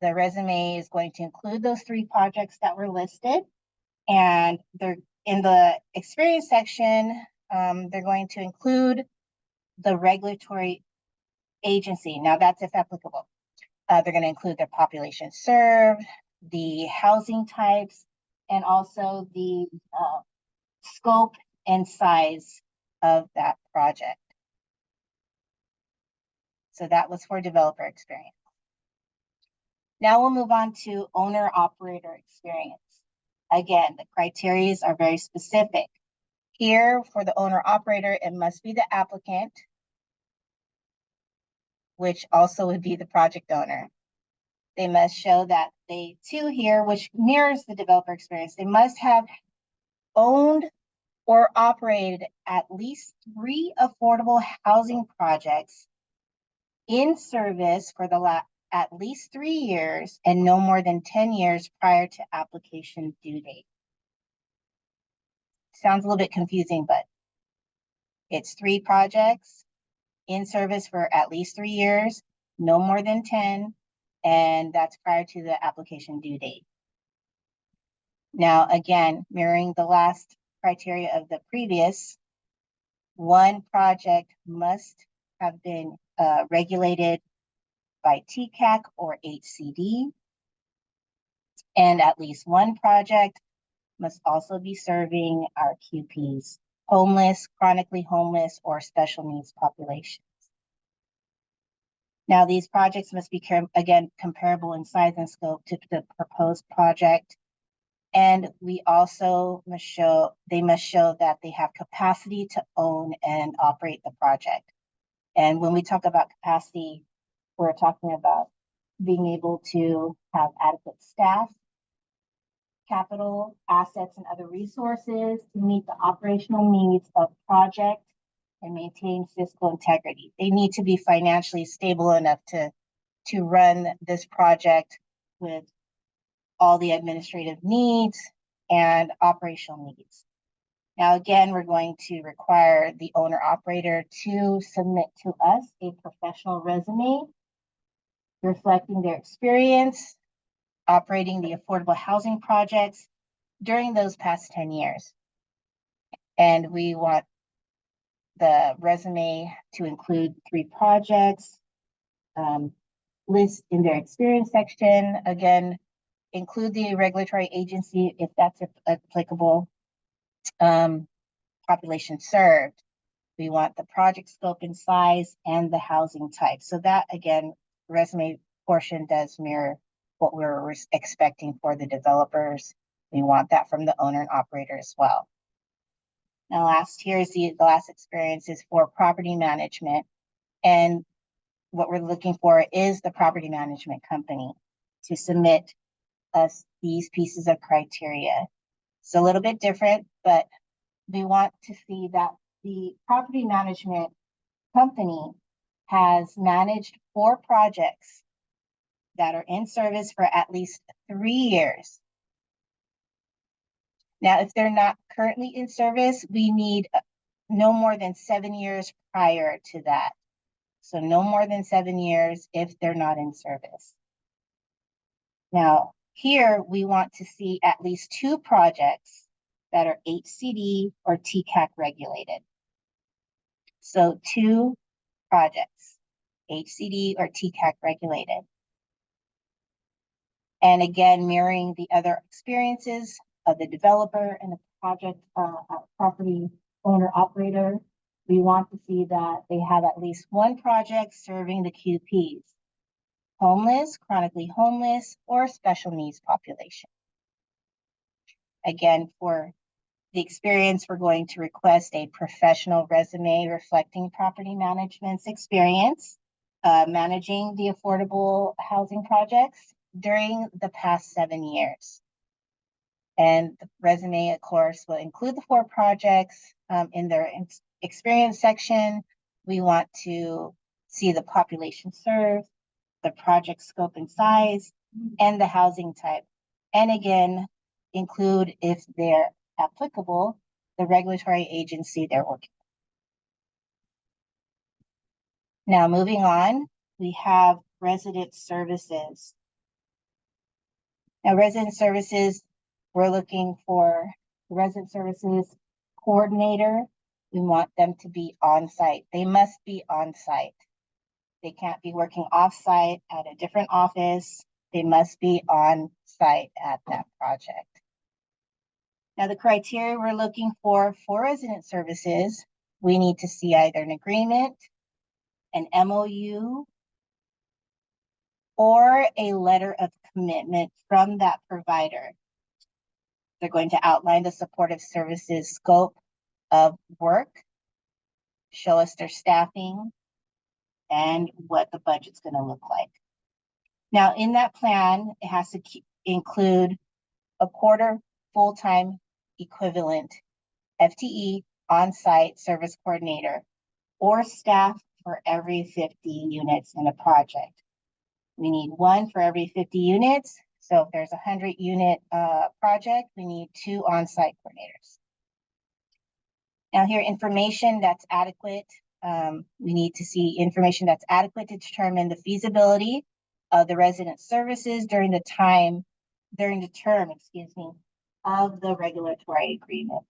The resume is going to include those 3 projects that were listed. And they're in the experience section, they're going to include the regulatory agency. Now that's if applicable. They're going to include their population served, the housing types, and also the scope and size of that project. So that was for developer experience. Now we'll move on to owner operator experience. Again, the criteria are very specific. Here for the owner operator, it must be the applicant, which also would be the project owner. They must show that they too here, which mirrors the developer experience, they must have owned or operated at least 3 affordable housing projects in service for the at least 3 years and no more than 10 years prior to application due date. Sounds a little bit confusing, but it's 3 projects in service for at least 3 years, no more than 10, and that's prior to the application due date. Now, again, mirroring the last criteria of the previous, one project must have been regulated by TCAC or HCD, and at least one project must also be serving our QPs, homeless, chronically homeless, or special needs populations. Now, these projects must be, again, comparable in size and scope to the proposed project. And we also must show, they must show that they have capacity to own and operate the project. And when we talk about capacity, we're talking about being able to have adequate staff, capital, assets, and other resources to meet the operational needs of project and maintain fiscal integrity. They need to be financially stable enough to run this project with all the administrative needs and operational needs. Now, again, we're going to require the owner operator to submit to us a professional resume reflecting their experience operating the affordable housing projects during those past 10 years. And we want the resume to include 3 projects, list in their experience section, again, include the regulatory agency if that's applicable, population served. We want the project scope and size and the housing type. So that, again, resume portion does mirror what we're expecting for the developers. We want that from the owner and operator as well. Now, the last experience is for property management. And what we're looking for is the property management company to submit us these pieces of criteria. It's a little bit different, but we want to see that the property management company has managed 4 projects that are in service for at least 3 years. Now, if they're not currently in service, we need no more than 7 years prior to that. So no more than 7 years if they're not in service. Now, here we want to see at least 2 projects that are HCD or TCAC regulated. So 2 projects, HCD or TCAC regulated. And again, mirroring the other experiences of the developer and the project property owner operator, we want to see that they have at least 1 project serving the QPs, homeless, chronically homeless, or special needs population. Again, for the experience, we're going to request a professional resume reflecting property management's experience, managing the affordable housing projects during the past 7 years. And the resume, of course, will include the 4 projects. In their experience section, we want to see the population served, the project scope and size, and the housing type. And again, include, if they're applicable, the regulatory agency they're working with. Now, moving on, we have resident services. Now, resident services, we're looking for the resident services coordinator. We want them to be on site. They must be on site. They can't be working off site at a different office. They must be on site at that project. Now, the criteria we're looking for resident services, we need to see either an agreement, an MOU, or a letter of commitment from that provider. They're going to outline the supportive services scope of work, show us their staffing, and what the budget's going to look like. Now, in that plan, it has to include a quarter full-time equivalent FTE on-site service coordinator or staff for every 50 units in a project. We need 1 for every 50 units. So if there's a 100-unit project, we need 2 on-site coordinators. Now here, information that's adequate. We need to see information that's adequate to determine the feasibility of the resident services during the term, of the regulatory agreement.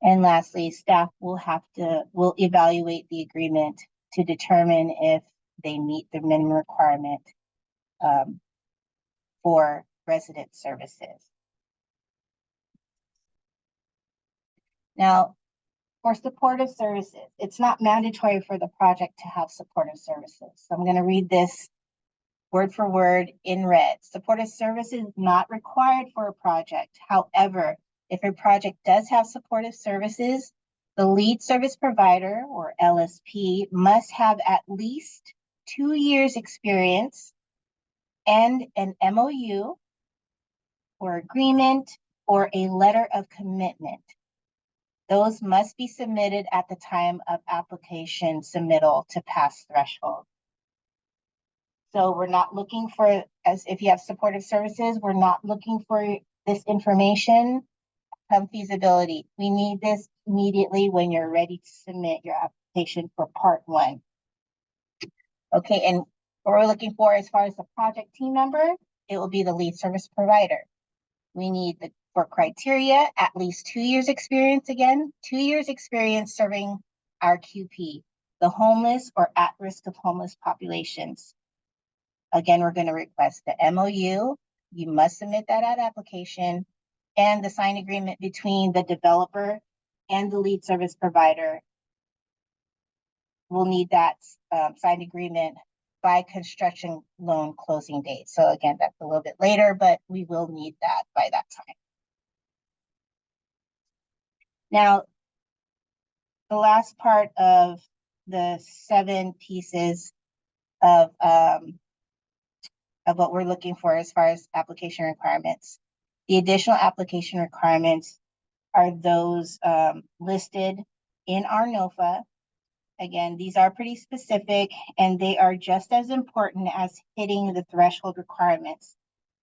And lastly, staff will evaluate the agreement to determine if they meet the minimum requirement for resident services. Now, for supportive services, it's not mandatory for the project to have supportive services. So I'm going to read this word for word in red. Supportive services not required for a project. However, if a project does have supportive services, the lead service provider, or LSP, must have at least 2 years experience and an MOU or agreement or a letter of commitment. Those must be submitted at the time of application submittal to pass threshold. So we're not looking for, as if you have supportive services, we're not looking for this information come feasibility. We need this immediately when you're ready to submit your application for part 1. Okay, and what we're looking for as far as the project team member, it will be the lead service provider. We need for criteria, at least 2 years experience again, 2 years experience serving our QP, the homeless or at risk of homeless populations. Again, we're going to request the MOU. You must submit that at application, and the signed agreement between the developer and the lead service provider. We'll need that signed agreement by construction loan closing date. So again, that's a little bit later, but we will need that by that time. Now, the last part of the 7 pieces of what we're looking for as far as application requirements. The additional application requirements are those listed in our NOFA. Again, these are pretty specific and they are just as important as hitting the threshold requirements.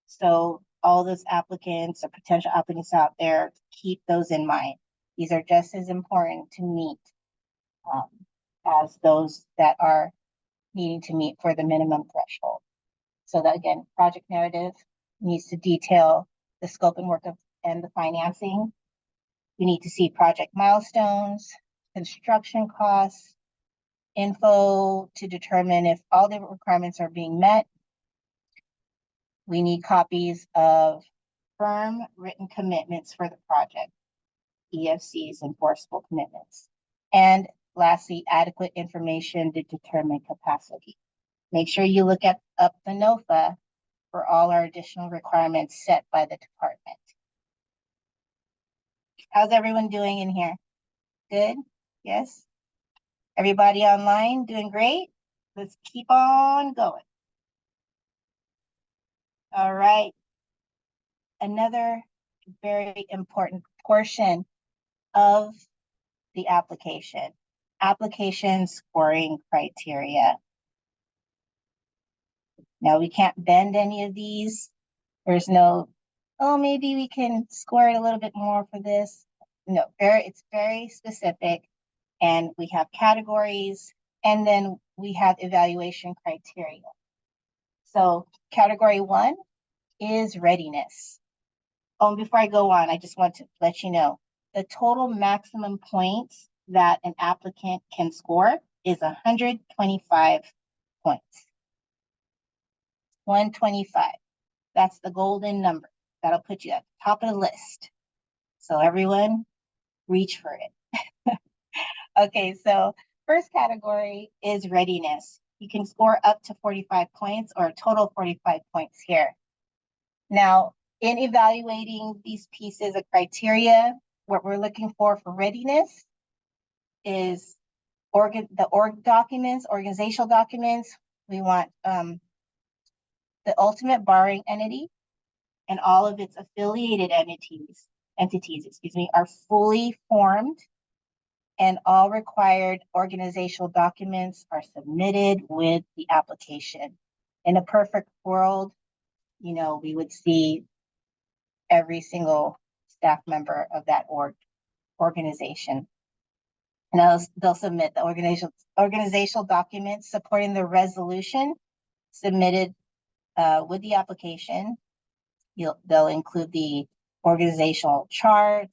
So all those applicants or potential applicants out there, keep those in mind. These are just as important to meet as those that are needing to meet for the minimum threshold. So that again, project narrative needs to detail the scope and work of and the financing. We need to see project milestones, construction costs, info to determine if all the requirements are being met. We need copies of firm written commitments for the project, EFCs, enforceable commitments. And lastly, adequate information to determine capacity. Make sure you look up the NOFA for all our additional requirements set by the department. How's everyone doing in here? Good? Yes? Everybody online doing great? Let's keep on going. All right. Another very important portion of the application scoring criteria. Now we can't bend any of these. There's no, oh, maybe we can score it a little bit more for this. No, it's very specific. And we have categories, and then we have evaluation criteria. So category 1 is readiness. Oh, and before I go on, I just want to let you know, the total maximum points that an applicant can score is 125 points. 125. That's the golden number. That'll put you at the top of the list. So everyone, reach for it. Okay, so first category is readiness. You can score up to 45 points or a total of 45 points here. Now, in evaluating these pieces of criteria, what we're looking for readiness is the organizational documents. We want the ultimate borrowing entity and all of its affiliated entities, are fully formed, and all required organizational documents are submitted with the application. In a perfect world, we would see every single staff member of that organization. And they'll submit the organizational documents supporting the resolution submitted with the application. They'll include the organizational chart,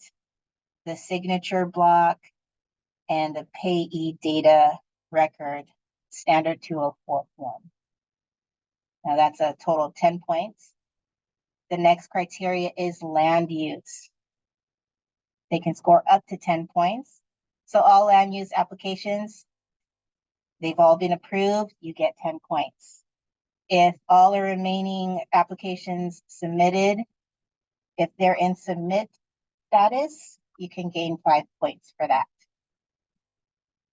the signature block, and the payee data record standard 204 form. Now that's a total of 10 points. The next criteria is land use. They can score up to 10 points. So all land use applications, they've all been approved, you get 10 points. If all the remaining applications submitted, if they're in submit status, you can gain 5 points for that.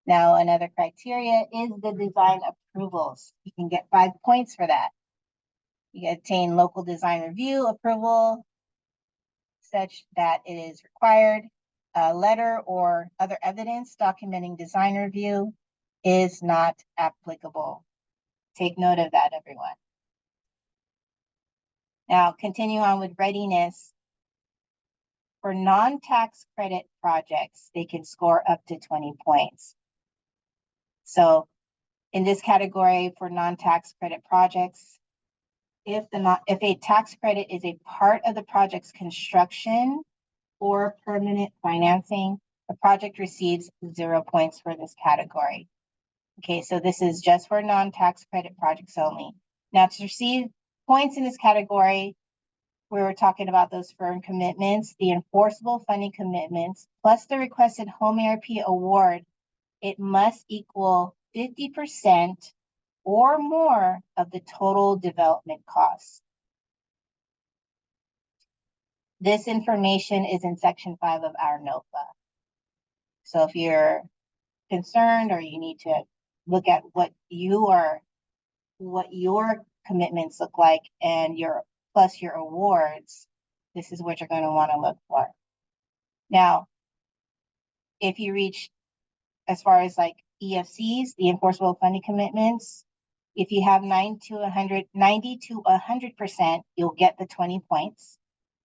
Now, another criteria is the design approvals. You can get 5 points for that. You obtain local design review approval such that it is required. A letter or other evidence documenting design review is not applicable. Take note of that, everyone. Now, continue on with readiness. For non-tax credit projects, they can score up to 20 points. So in this category for non-tax credit projects, if a tax credit is a part of the project's construction or permanent financing, the project receives 0 points for this category. Okay, so this is just for non-tax credit projects only. Now, to receive points in this category, we were talking about those firm commitments, the enforceable funding commitments, plus the requested home ARP award. It must equal 50% or more of the total development costs. This information is in section 5 of our NOFA. So if you're concerned or you need to look at what your commitments look like and plus your awards, this is what you're going to want to look for. Now, if you reach as far as like EFCs, the enforceable funding commitments, if you have 90 to 100%, you'll get the 20 points.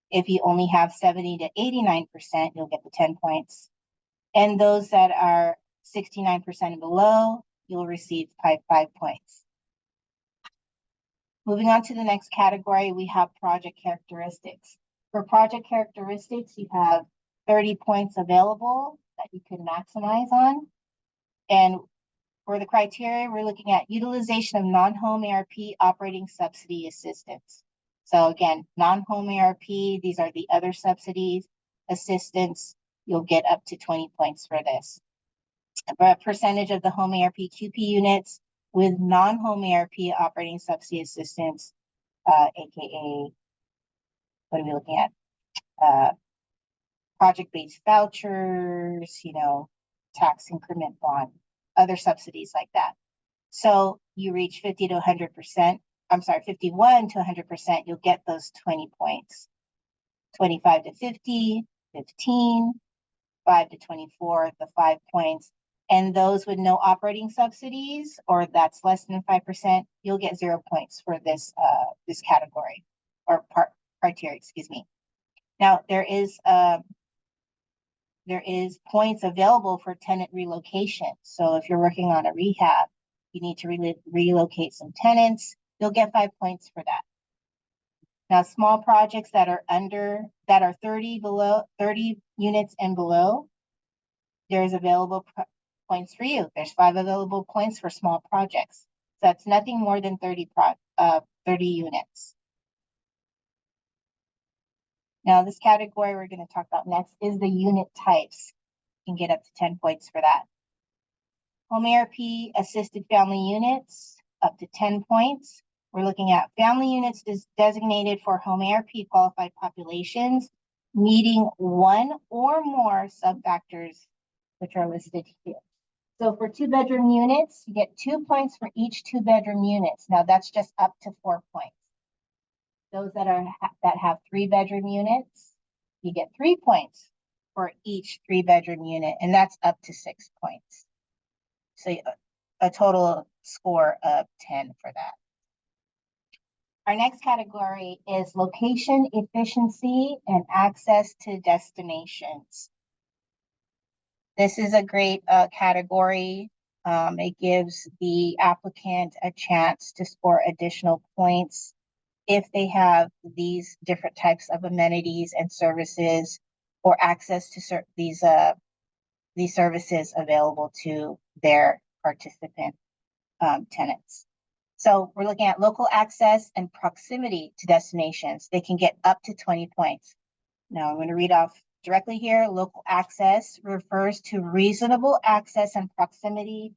If you only have 70 to 89%, you'll get the 10 points. And those that are 69% and below, you'll receive 5 points. Moving on to the next category, we have project characteristics. For project characteristics, you have 30 points available that you can maximize on. And for the criteria, we're looking at utilization of non-home ARP operating subsidy assistance. So again, non-home ARP, these are the other subsidies, assistance, you'll get up to 20 points for this. A percentage of the home ARP QP units with non-home ARP operating subsidy assistance, AKA, what are we looking at? Project-based vouchers, you know, tax increment bond, other subsidies like that. So you reach 50 to 100%, I'm sorry, 51 to 100%, you'll get those 20 points. 25 to 50, 15, 5 to 24, the 5 points. And those with no operating subsidies, or that's less than 5%, you'll get 0 points for this this category or criteria, excuse me. Now there is points available for tenant relocation. So if you're working on a rehab, you need to relocate some tenants, you'll get 5 points for that. Now, small projects that are 30 units and below, there's available points for you. There's 5 available points for small projects. So that's nothing more than 30 units. Now, this category we're going to talk about next is the unit types. You can get up to 10 points for that. Home ARP assisted family units, up to 10 points. We're looking at family units designated for home ARP qualified populations, meeting one or more sub-factors, which are listed here. So for 2-bedroom units, you get 2 points for each 2-bedroom units. Now that's just up to 4 points. Those that have 3-bedroom units, you get 3 points for each 3-bedroom unit, and that's up to 6 points. So a total score of 10 for that. Our next category is location efficiency and access to destinations. This is a great category. It gives the applicant a chance to score additional points if they have these different types of amenities and services or access to these services available to their participant tenants. So we're looking at local access and proximity to destinations. They can get up to 20 points. Now I'm going to read off directly here. Local access refers to reasonable access and proximity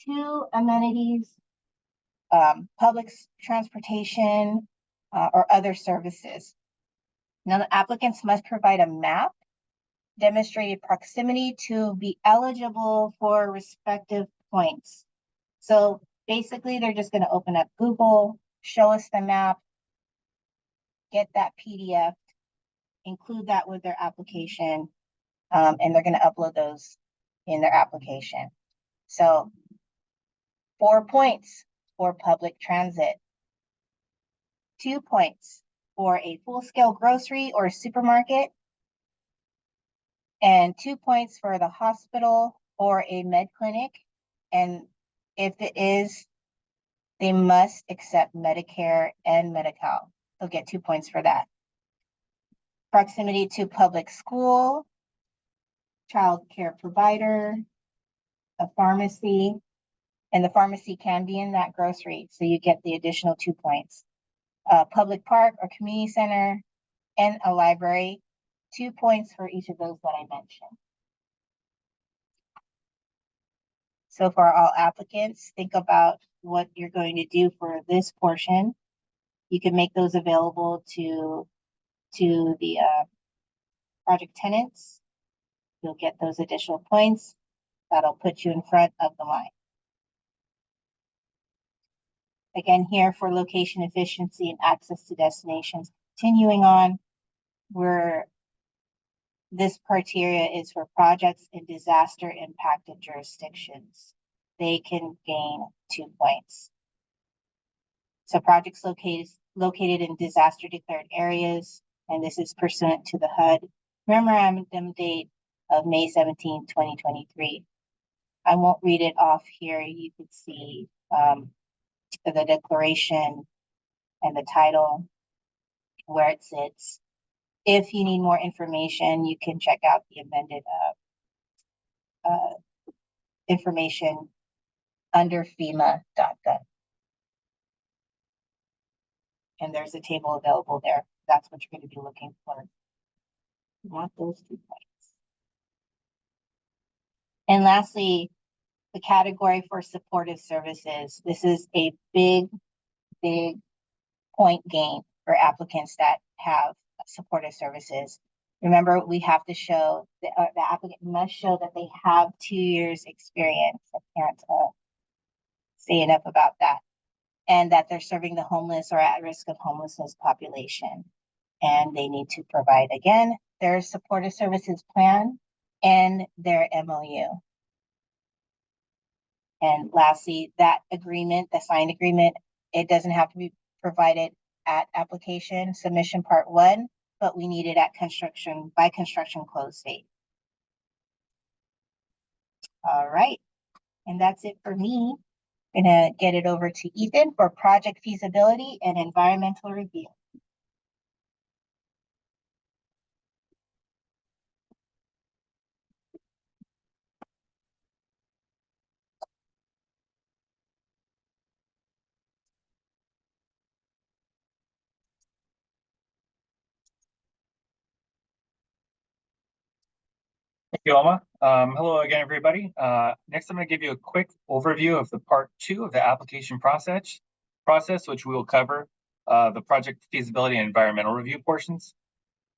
to amenities, public transportation, or other services. Now the applicants must provide a map demonstrating proximity to be eligible for respective points. So basically, they're just going to open up Google, show us the map, get that PDF, include that with their application, and they're going to upload those in their application. So 4 points for public transit, 2 points for a full-scale grocery or supermarket, and 2 points for the hospital or a med clinic. And if it is, they must accept Medicare and Medi-Cal. They'll get 2 points for that. Proximity to public school, child care provider, a pharmacy, and the pharmacy can be in that grocery, so you get the additional 2 points. Public park or community center, and a library, 2 points for each of those that I mentioned. So for all applicants, think about what you're going to do for this portion. You can make those available to the project tenants. You'll get those additional points. That'll put you in front of the line. Again, here for location efficiency and access to destinations. Continuing on, we're this criteria is for projects in disaster impacted jurisdictions. They can gain 2 points. So projects located in disaster declared areas, and this is pursuant to the HUD memorandum date of May 17, 2023. I won't read it off here. You can see the declaration and the title, where it sits. If you need more information, you can check out the amended information under FEMA.gov. And there's a table available there. That's what you're going to be looking for. Not those 2 points. And lastly, the category for supportive services. This is a big point gain for applicants that have supportive services. Remember, we have to show the applicant must show that they have 2 years experience. I can't say enough about that. And that they're serving the homeless or at risk of homelessness population. And they need to provide, again, their supportive services plan and their MOU. And lastly, that agreement, the signed agreement, it doesn't have to be provided at application submission part 1, but we need it at construction close date. All right, and that's it for me. I'm gonna get it over to Ethan for project feasibility and environmental review. Thank you, Alma. Hello again, everybody. Next, I'm going to give you a quick overview of the part 2 of the application process, which we will cover the project feasibility and environmental review portions.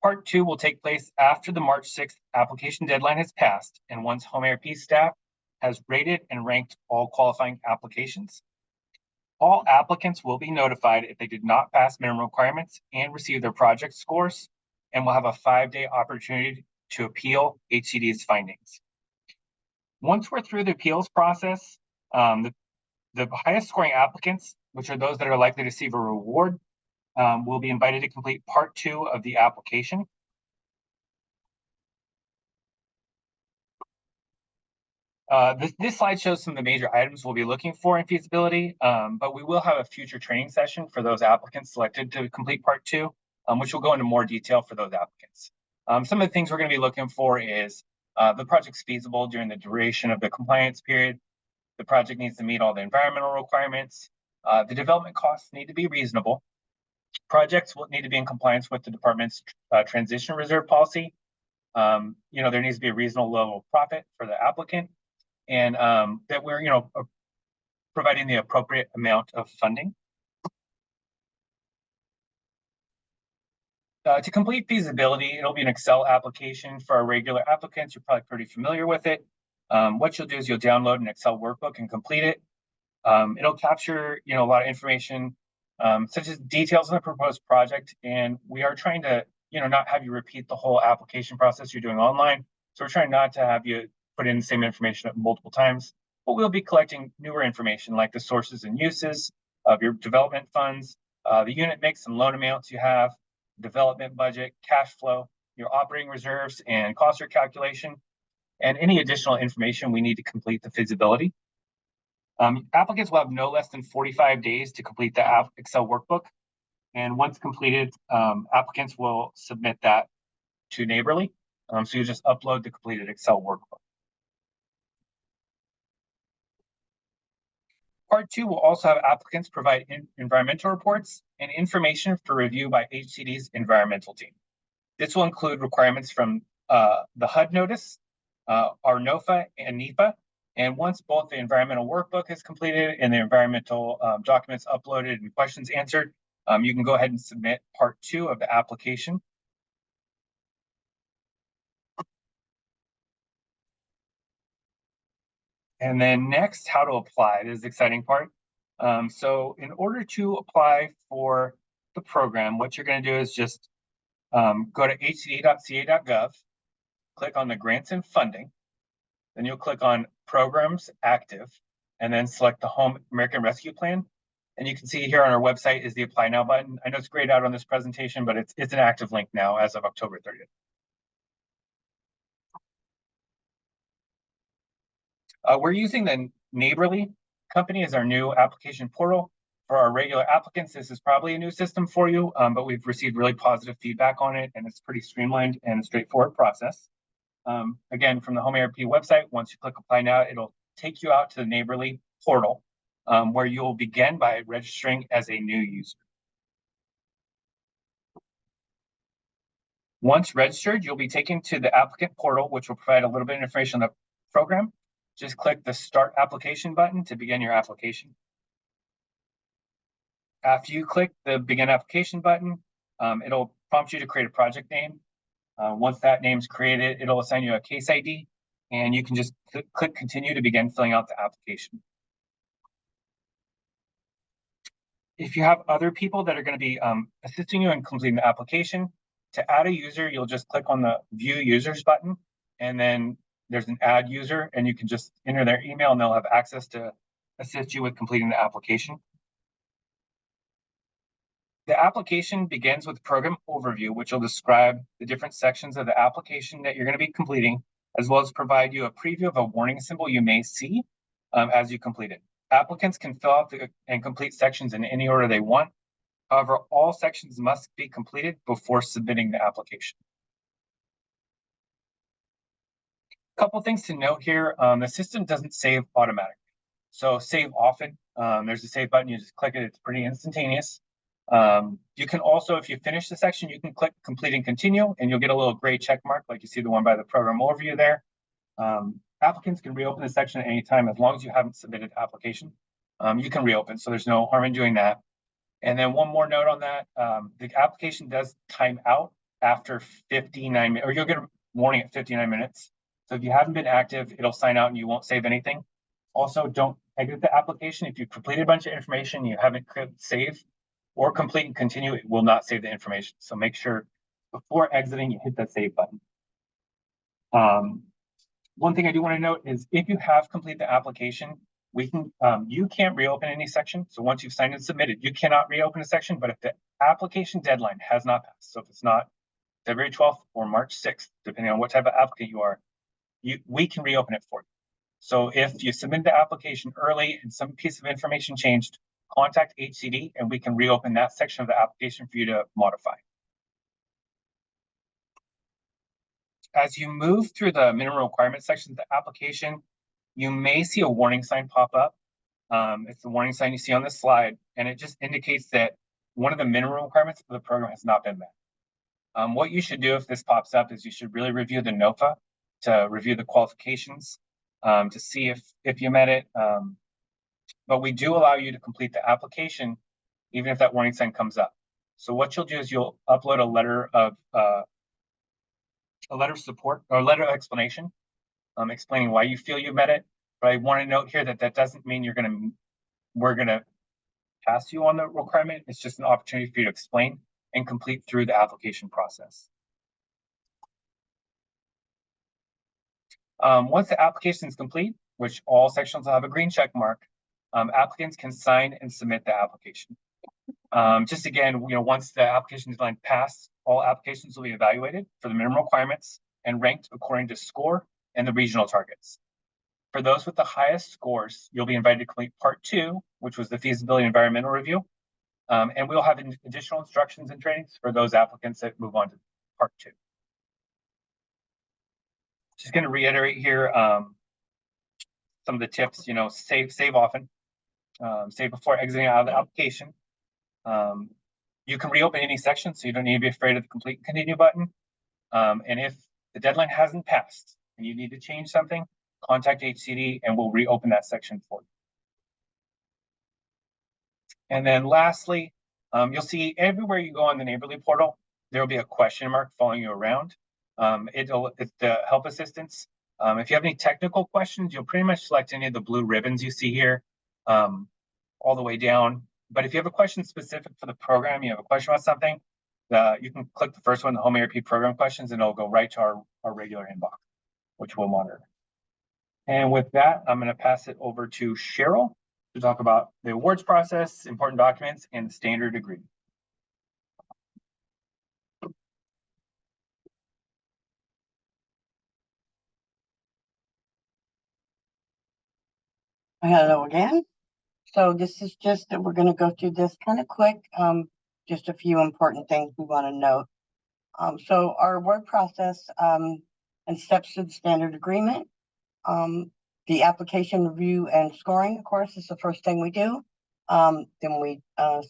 Part 2 will take place after the March 6th application deadline has passed and once Home ARP staff has rated and ranked all qualifying applications. All applicants will be notified if they did not pass minimum requirements and receive their project scores, and will have a 5-day opportunity to appeal HCD's findings. Once we're through the appeals process, the highest scoring applicants, which are those that are likely to receive a reward, will be invited to complete part 2 of the application. This slide shows some of the major items we'll be looking for in feasibility, but we will have a future training session for those applicants selected to complete part 2, which will go into more detail for those applicants. Some of the things we're going to be looking for is the project's feasible during the duration of the compliance period. The project needs to meet all the environmental requirements. The development costs need to be reasonable. Projects will need to be in compliance with the department's transition reserve policy. There needs to be a reasonable level of profit for the applicant, and that we're providing the appropriate amount of funding. To complete feasibility, it'll be an Excel application for our regular applicants. You're probably pretty familiar with it. What you'll do is you'll download an Excel workbook and complete it. It'll capture, a lot of information, such as details on the proposed project. And we are trying to, not have you repeat the whole application process you're doing online. So we're trying not to have you put in the same information multiple times, but we'll be collecting newer information like the sources and uses of your development funds, the unit mix and loan amounts you have, development budget, cash flow, your operating reserves and cost calculation, and any additional information we need to complete the feasibility. Applicants will have no less than 45 days to complete the Excel workbook. And once completed, applicants will submit that to Neighborly. So you just upload the completed Excel workbook. Part 2 will also have applicants provide environmental reports and information for review by HCD's environmental team. This will include requirements from the HUD notice, our NOFA and NEFA. And once both the environmental workbook is completed and the environmental documents uploaded and questions answered, you can go ahead and submit part 2 of the application. And then next, how to apply. This is the exciting part. So in order to apply for the program, what you're going to do is just go to hcd.ca.gov click on the grants and funding. Then you'll click on programs active and then select the Home American Rescue Plan. And you can see here on our website is the apply now button. I know it's grayed out on this presentation, but it's an active link now as of October 30th. We're using the Neighborly company as our new application portal. For our regular applicants, this is probably a new system for you, but we've received really positive feedback on it, and it's pretty streamlined and straightforward process. Again, from the Home ARP website, once you click apply now, it'll take you out to the Neighborly portal, where you'll begin by registering as a new user. Once registered, you'll be taken to the applicant portal, which will provide a little bit of information on the program. Just click the Start Application button to begin your application. After you click the Begin Application button, it'll prompt you to create a project name. Once that name's created, it'll assign you a case ID, and you can just click Continue to begin filling out the application. If you have other people that are going to be assisting you in completing the application, to add a user, you'll just click on the View Users button, and then there's an Add User, and you can just enter their email, and they'll have access to assist you with completing the application. The application begins with program overview, which will describe the different sections of the application that you're going to be completing, as well as provide you a preview of a warning symbol you may see as you complete it. Applicants can fill out and complete sections in any order they want. However, all sections must be completed before submitting the application. A couple things to note here. The system doesn't save automatically. So save often. There's a save button. You just click it. It's pretty instantaneous. You can also, if you finish the section, you can click Complete and Continue, and you'll get a little gray check mark, like you see the one by the program overview there. Applicants can reopen the section at any time as long as you haven't submitted the application. You can reopen, so there's no harm in doing that. And then one more note on that, the application does time out after 59 minutes, or you'll get a warning at 59 minutes. So if you haven't been active, it'll sign out and you won't save anything. Also, don't exit the application. If you've completed a bunch of information, you haven't clicked save or complete and continue, it will not save the information. So make sure before exiting, you hit that save button. One thing I do want to note is if you have completed the application, you can't reopen any section. So once you've signed and submitted, you cannot reopen a section. But if the application deadline has not passed, so if it's not February 12th or March 6th, depending on what type of applicant you are, we can reopen it for you. So if you submit the application early and some piece of information changed, contact HCD and we can reopen that section of the application for you to modify. As you move through the minimum requirements section of the application, you may see a warning sign pop up. It's the warning sign you see on this slide, and it just indicates that one of the minimum requirements of the program has not been met. What you should do if this pops up is you should really review the NOFA to review the qualifications to see if you met it. But we do allow you to complete the application even if that warning sign comes up. So what you'll do is you'll upload a letter of support or a letter of explanation explaining why you feel you met it. But I want to note here that that doesn't mean we're gonna pass you on the requirement. It's just an opportunity for you to explain and complete through the application process. Once the application is complete, which all sections will have a green check mark, applicants can sign and submit the application. Just again, once the application is passed, all applications will be evaluated for the minimum requirements and ranked according to score and the regional targets. For those with the highest scores, you'll be invited to complete part 2, which was the feasibility environmental review. And we'll have additional instructions and trainings for those applicants that move on to part 2. Just going to reiterate here some of the tips. Save often, save before exiting out of the application. You can reopen any section, so you don't need to be afraid of the complete and continue button. And if the deadline hasn't passed and you need to change something, contact HCD and we'll reopen that section for you. And then lastly, you'll see everywhere you go on the Neighborly portal, there will be a question mark following you around. It's the help assistance. If you have any technical questions, you'll pretty much select any of the blue ribbons you see here all the way down. But if you have a question specific for the program, you have a question about something, You can click the first one, the home ARP program questions, and it'll go right to our regular inbox, which we'll monitor. And with that, I'm going to pass it over to Cheryl to talk about the awards process, important documents, and the standard agreement. Hello again. So this is just that we're going to go through this kind of quick. Just a few important things we want to note. So our award process and steps to the standard agreement. The application review and scoring, of course, is the first thing we do. Then we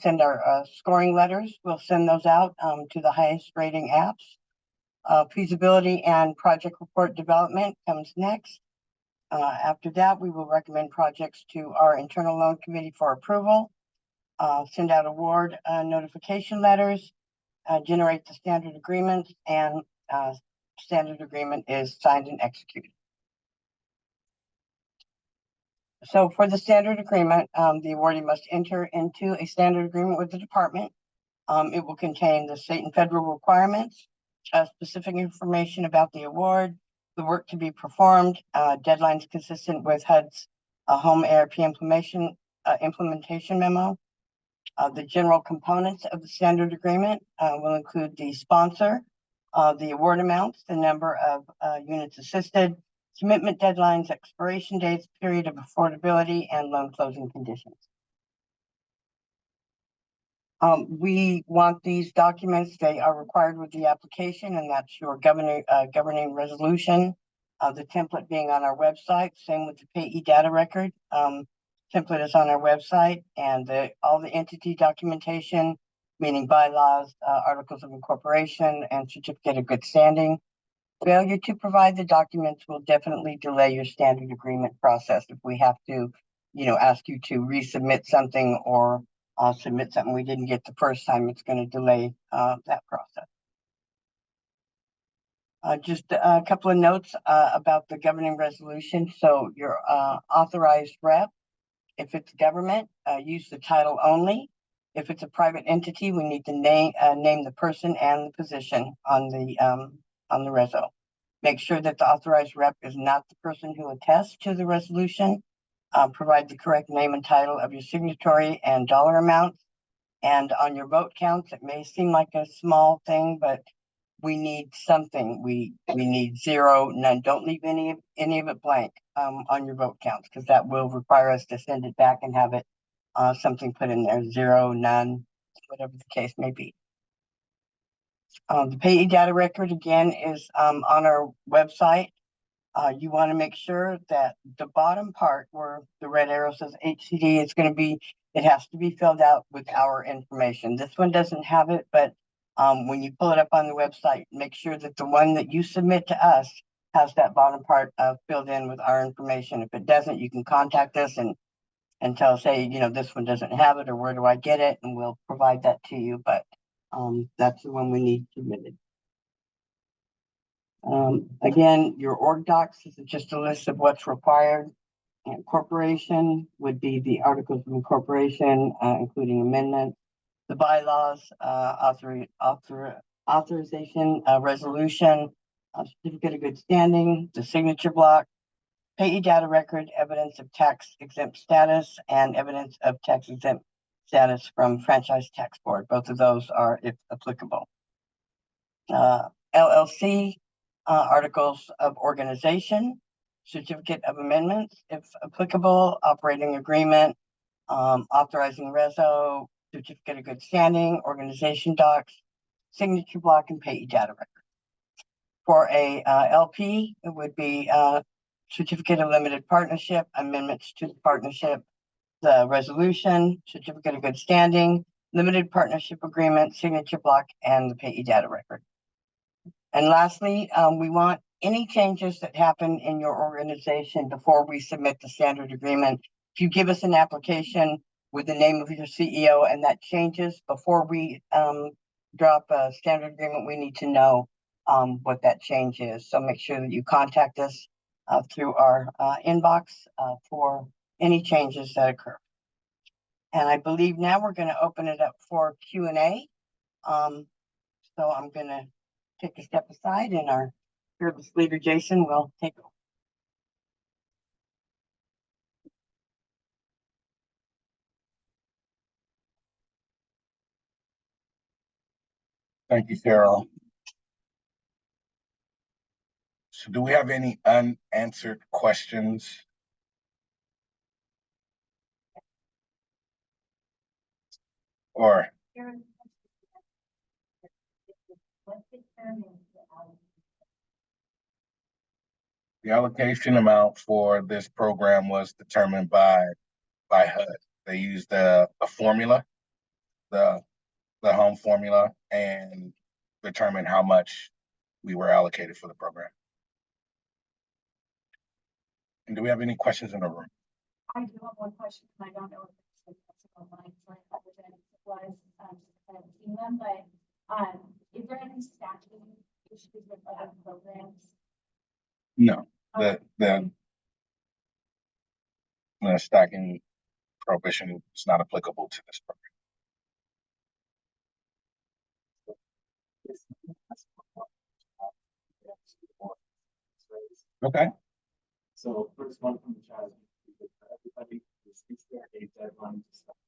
send our scoring letters. We'll send those out to the highest rating apps. Feasibility and project report development comes next. After that, we will recommend projects to our internal loan committee for approval, send out award notification letters, generate the standard agreements, and standard agreement is signed and executed. So for the standard agreement, the awardee must enter into a standard agreement with the department. It will contain the state and federal requirements, specific information about the award, the work to be performed, deadlines consistent with HUD's home ARP implementation memo. The general components of the standard agreement will include the sponsor, the award amounts, the number of units assisted, commitment deadlines, expiration dates, period of affordability, and loan closing conditions. We want these documents. They are required with the application, and that's your governing resolution. The template being on our website. Same with the payee data record. Template is on our website, and all the entity documentation, meaning bylaws, articles of incorporation, and certificate of good standing. Failure to provide the documents will definitely delay your standard agreement process. If we have to, ask you to resubmit something or submit something we didn't get the first time, it's going to delay that process. Just a couple of notes about the governing resolution. So your authorized rep, if it's government, use the title only. If it's a private entity, we need to name the person and the position on the reso. Make sure that the authorized rep is not the person who attests to the resolution. Provide the correct name and title of your signatory and dollar amounts. And on your vote counts, it may seem like a small thing, but we need something. We need 0, none. Don't leave any of it blank on your vote counts, because that will require us to send it back and have it something put in there, 0, none, whatever the case may be. The payee data record again is on our website. You want to make sure that the bottom part where the red arrow says HCD is going to be, it has to be filled out with our information. This one doesn't have it, but when you pull it up on the website, make sure that the one that you submit to us has that bottom part filled in with our information. If it doesn't, you can contact us and tell us, hey, this one doesn't have it, or where do I get it? And we'll provide that to you. But that's the one we need submitted. Again, your org docs is just a list of what's required. Incorporation would be the articles of incorporation, including amendments, the bylaws, authorization, resolution, certificate of good standing, the signature block, payee data record, evidence of tax exempt status, and evidence of tax exempt status from franchise tax board. Both of those are, if applicable. LLC, articles of organization, certificate of amendments, if applicable, operating agreement, authorizing reso, certificate of good standing, organization docs, signature block, and payee data record. For a LP, it would be certificate of limited partnership, amendments to the partnership, the resolution, certificate of good standing, limited partnership agreement, signature block, and the payee data record. And lastly, we want any changes that happen in your organization before we submit the standard agreement. If you give us an application with the name of your CEO and that changes before we drop a standard agreement, we need to know what that change is. So make sure that you contact us through our inbox for any changes that occur. And I believe now we're going to open it up for Q&A. So I'm gonna take a step aside and our fearless leader, Jason, will take over. Thank you, Carol. So do we have any unanswered questions? Or the allocation amount for this program was determined by HUD. They used a formula, the home formula, and determined how much we were allocated for the program. And do we have any questions in the room? I do have one question, and I don't know if it's online, so I apologize if it was, I haven't seen them, but, is there any stacking issues with other programs? No, the stacking prohibition is not applicable to this program. Okay. So first one from the chat. Everybody, is there a deadline to start?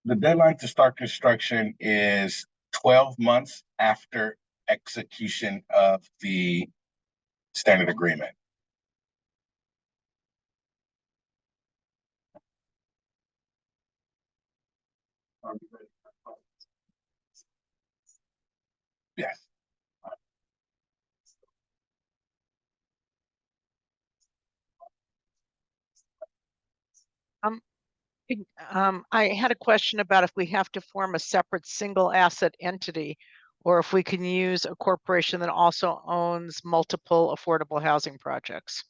The deadline to start construction is 12 months after execution of the standard agreement. Are we ready for questions? Yes. I had a question about if we have to form a separate single asset entity, or if we can use a corporation that also owns multiple affordable housing projects.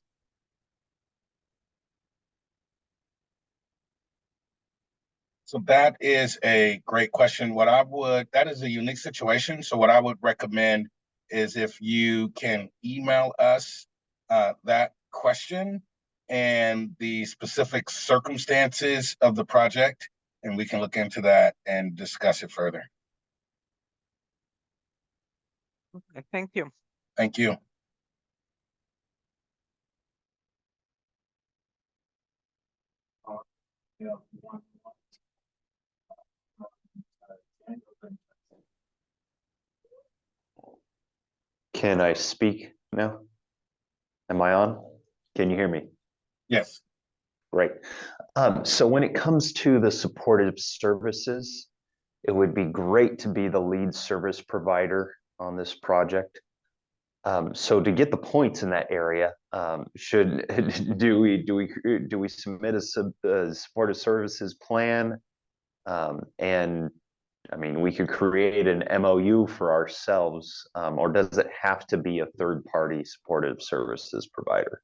So that is a great question. That is a unique situation. So what I would recommend is if you can email us that question and the specific circumstances of the project, and we can look into that and discuss it further. Okay, thank you. Thank you. Yeah, one. Can I speak now? Am I on? Can you hear me? Yes. Great. So when it comes to the supportive services, it would be great to be the lead service provider on this project. So to get the points in that area, do we submit a supportive services plan? And I mean, we could create an MOU for ourselves, or does it have to be a third-party supportive services provider?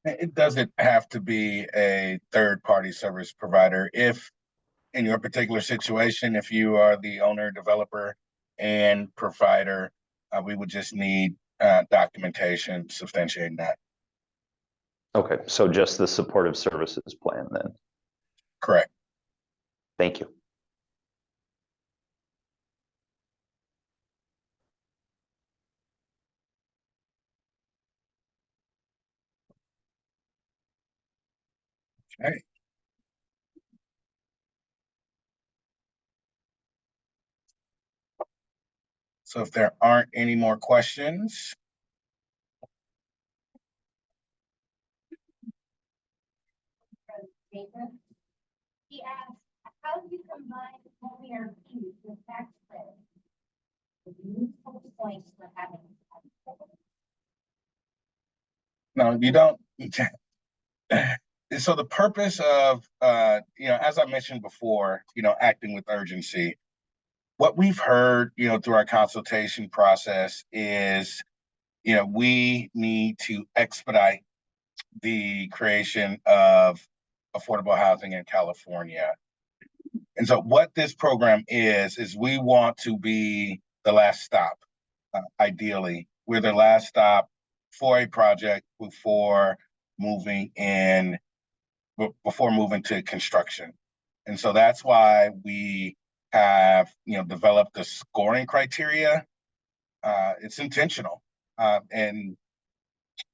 It doesn't have to be a third-party service provider. If in your particular situation, if you are the owner, developer, and provider, we would just need documentation substantiating that. Okay, so just the supportive services plan then. Correct. Thank you. Okay. So if there aren't any more questions, He asked, how do you combine home ARP with tax credit? Useful points for having. no, you don't. So the purpose of, as I mentioned before, acting with urgency, what we've heard, through our consultation process is, we need to expedite the creation of affordable housing in California. And so what this program is we want to be the last stop. Ideally, we're the last stop for a project before moving to construction. And so that's why we have, developed the scoring criteria. It's intentional. And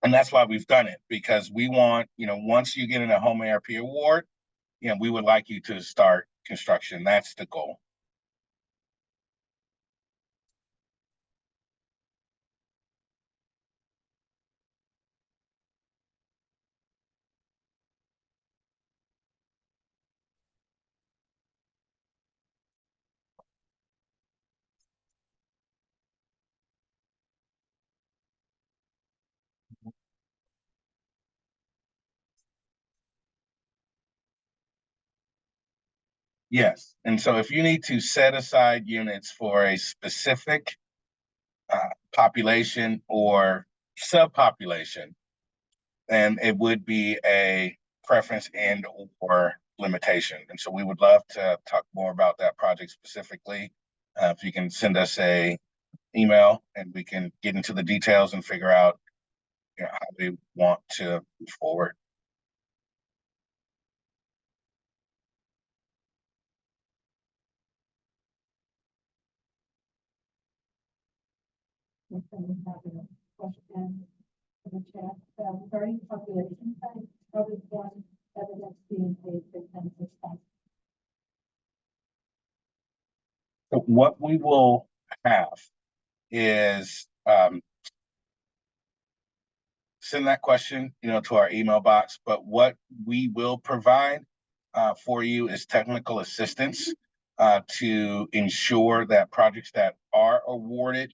that's why we've done it, because we want, once you get in a home ARP award, we would like you to start construction. That's the goal. Yes. And so if you need to set aside units for a specific population or subpopulation, then it would be a preference and or limitation. And so we would love to talk more about that project specifically. If you can send us a email and we can get into the details and figure out how we want to move forward. Question in the chat regarding population size, probably one evidence being paid for census size. So what we will have is send that question, to our email box. But what we will provide for you is technical assistance to ensure that projects that are awarded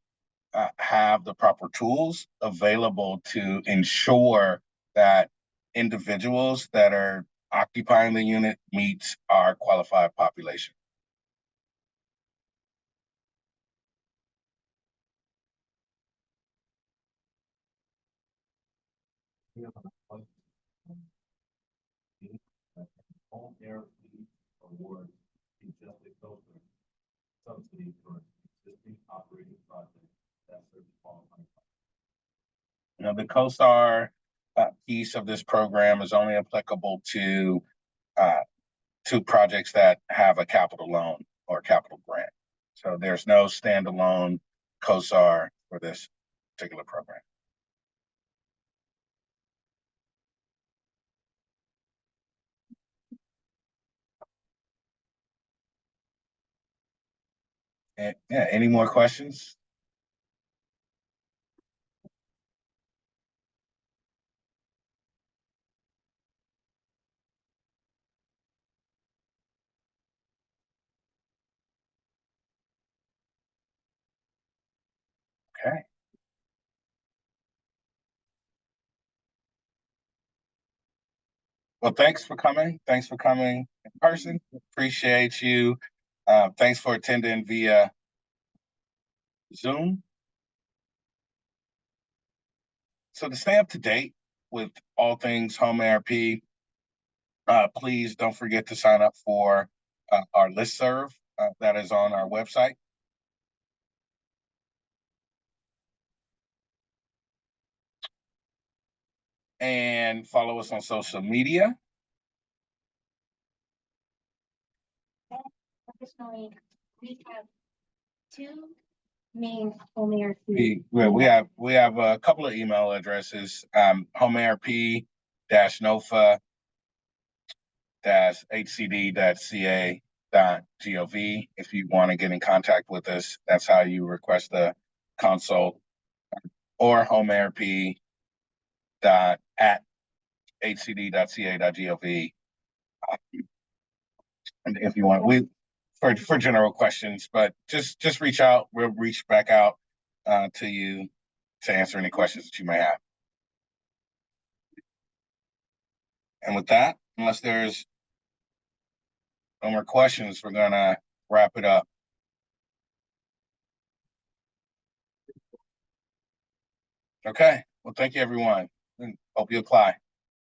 have the proper tools available to ensure that individuals that are occupying the unit meets our qualified population. Home ARP award just a COSTAR subsidy for existing operating projects that serve qualifying. The COSTAR piece of this program is only applicable to projects that have a capital loan or capital grant. So there's no standalone COSTAR for this particular program. And, yeah, any more questions? Okay. Well, thanks for coming. Thanks for coming in person. Appreciate you. Thanks for attending via Zoom. So to stay up to date with all things home ARP, please don't forget to sign up for our listserv that is on our website. And follow us on social media. Additionally, we have two main home ARP. We have a couple of email addresses, homearp-nofa-hcd.ca.gov. If you want to get in contact with us, that's how you request a consult, or homearp.hcd.ca.gov. And if you want, for general questions, but just reach out. We'll reach back out to you to answer any questions that you may have. And with that, unless there's no more questions, we're gonna wrap it up. Okay. Well, thank you, everyone, and hope you apply.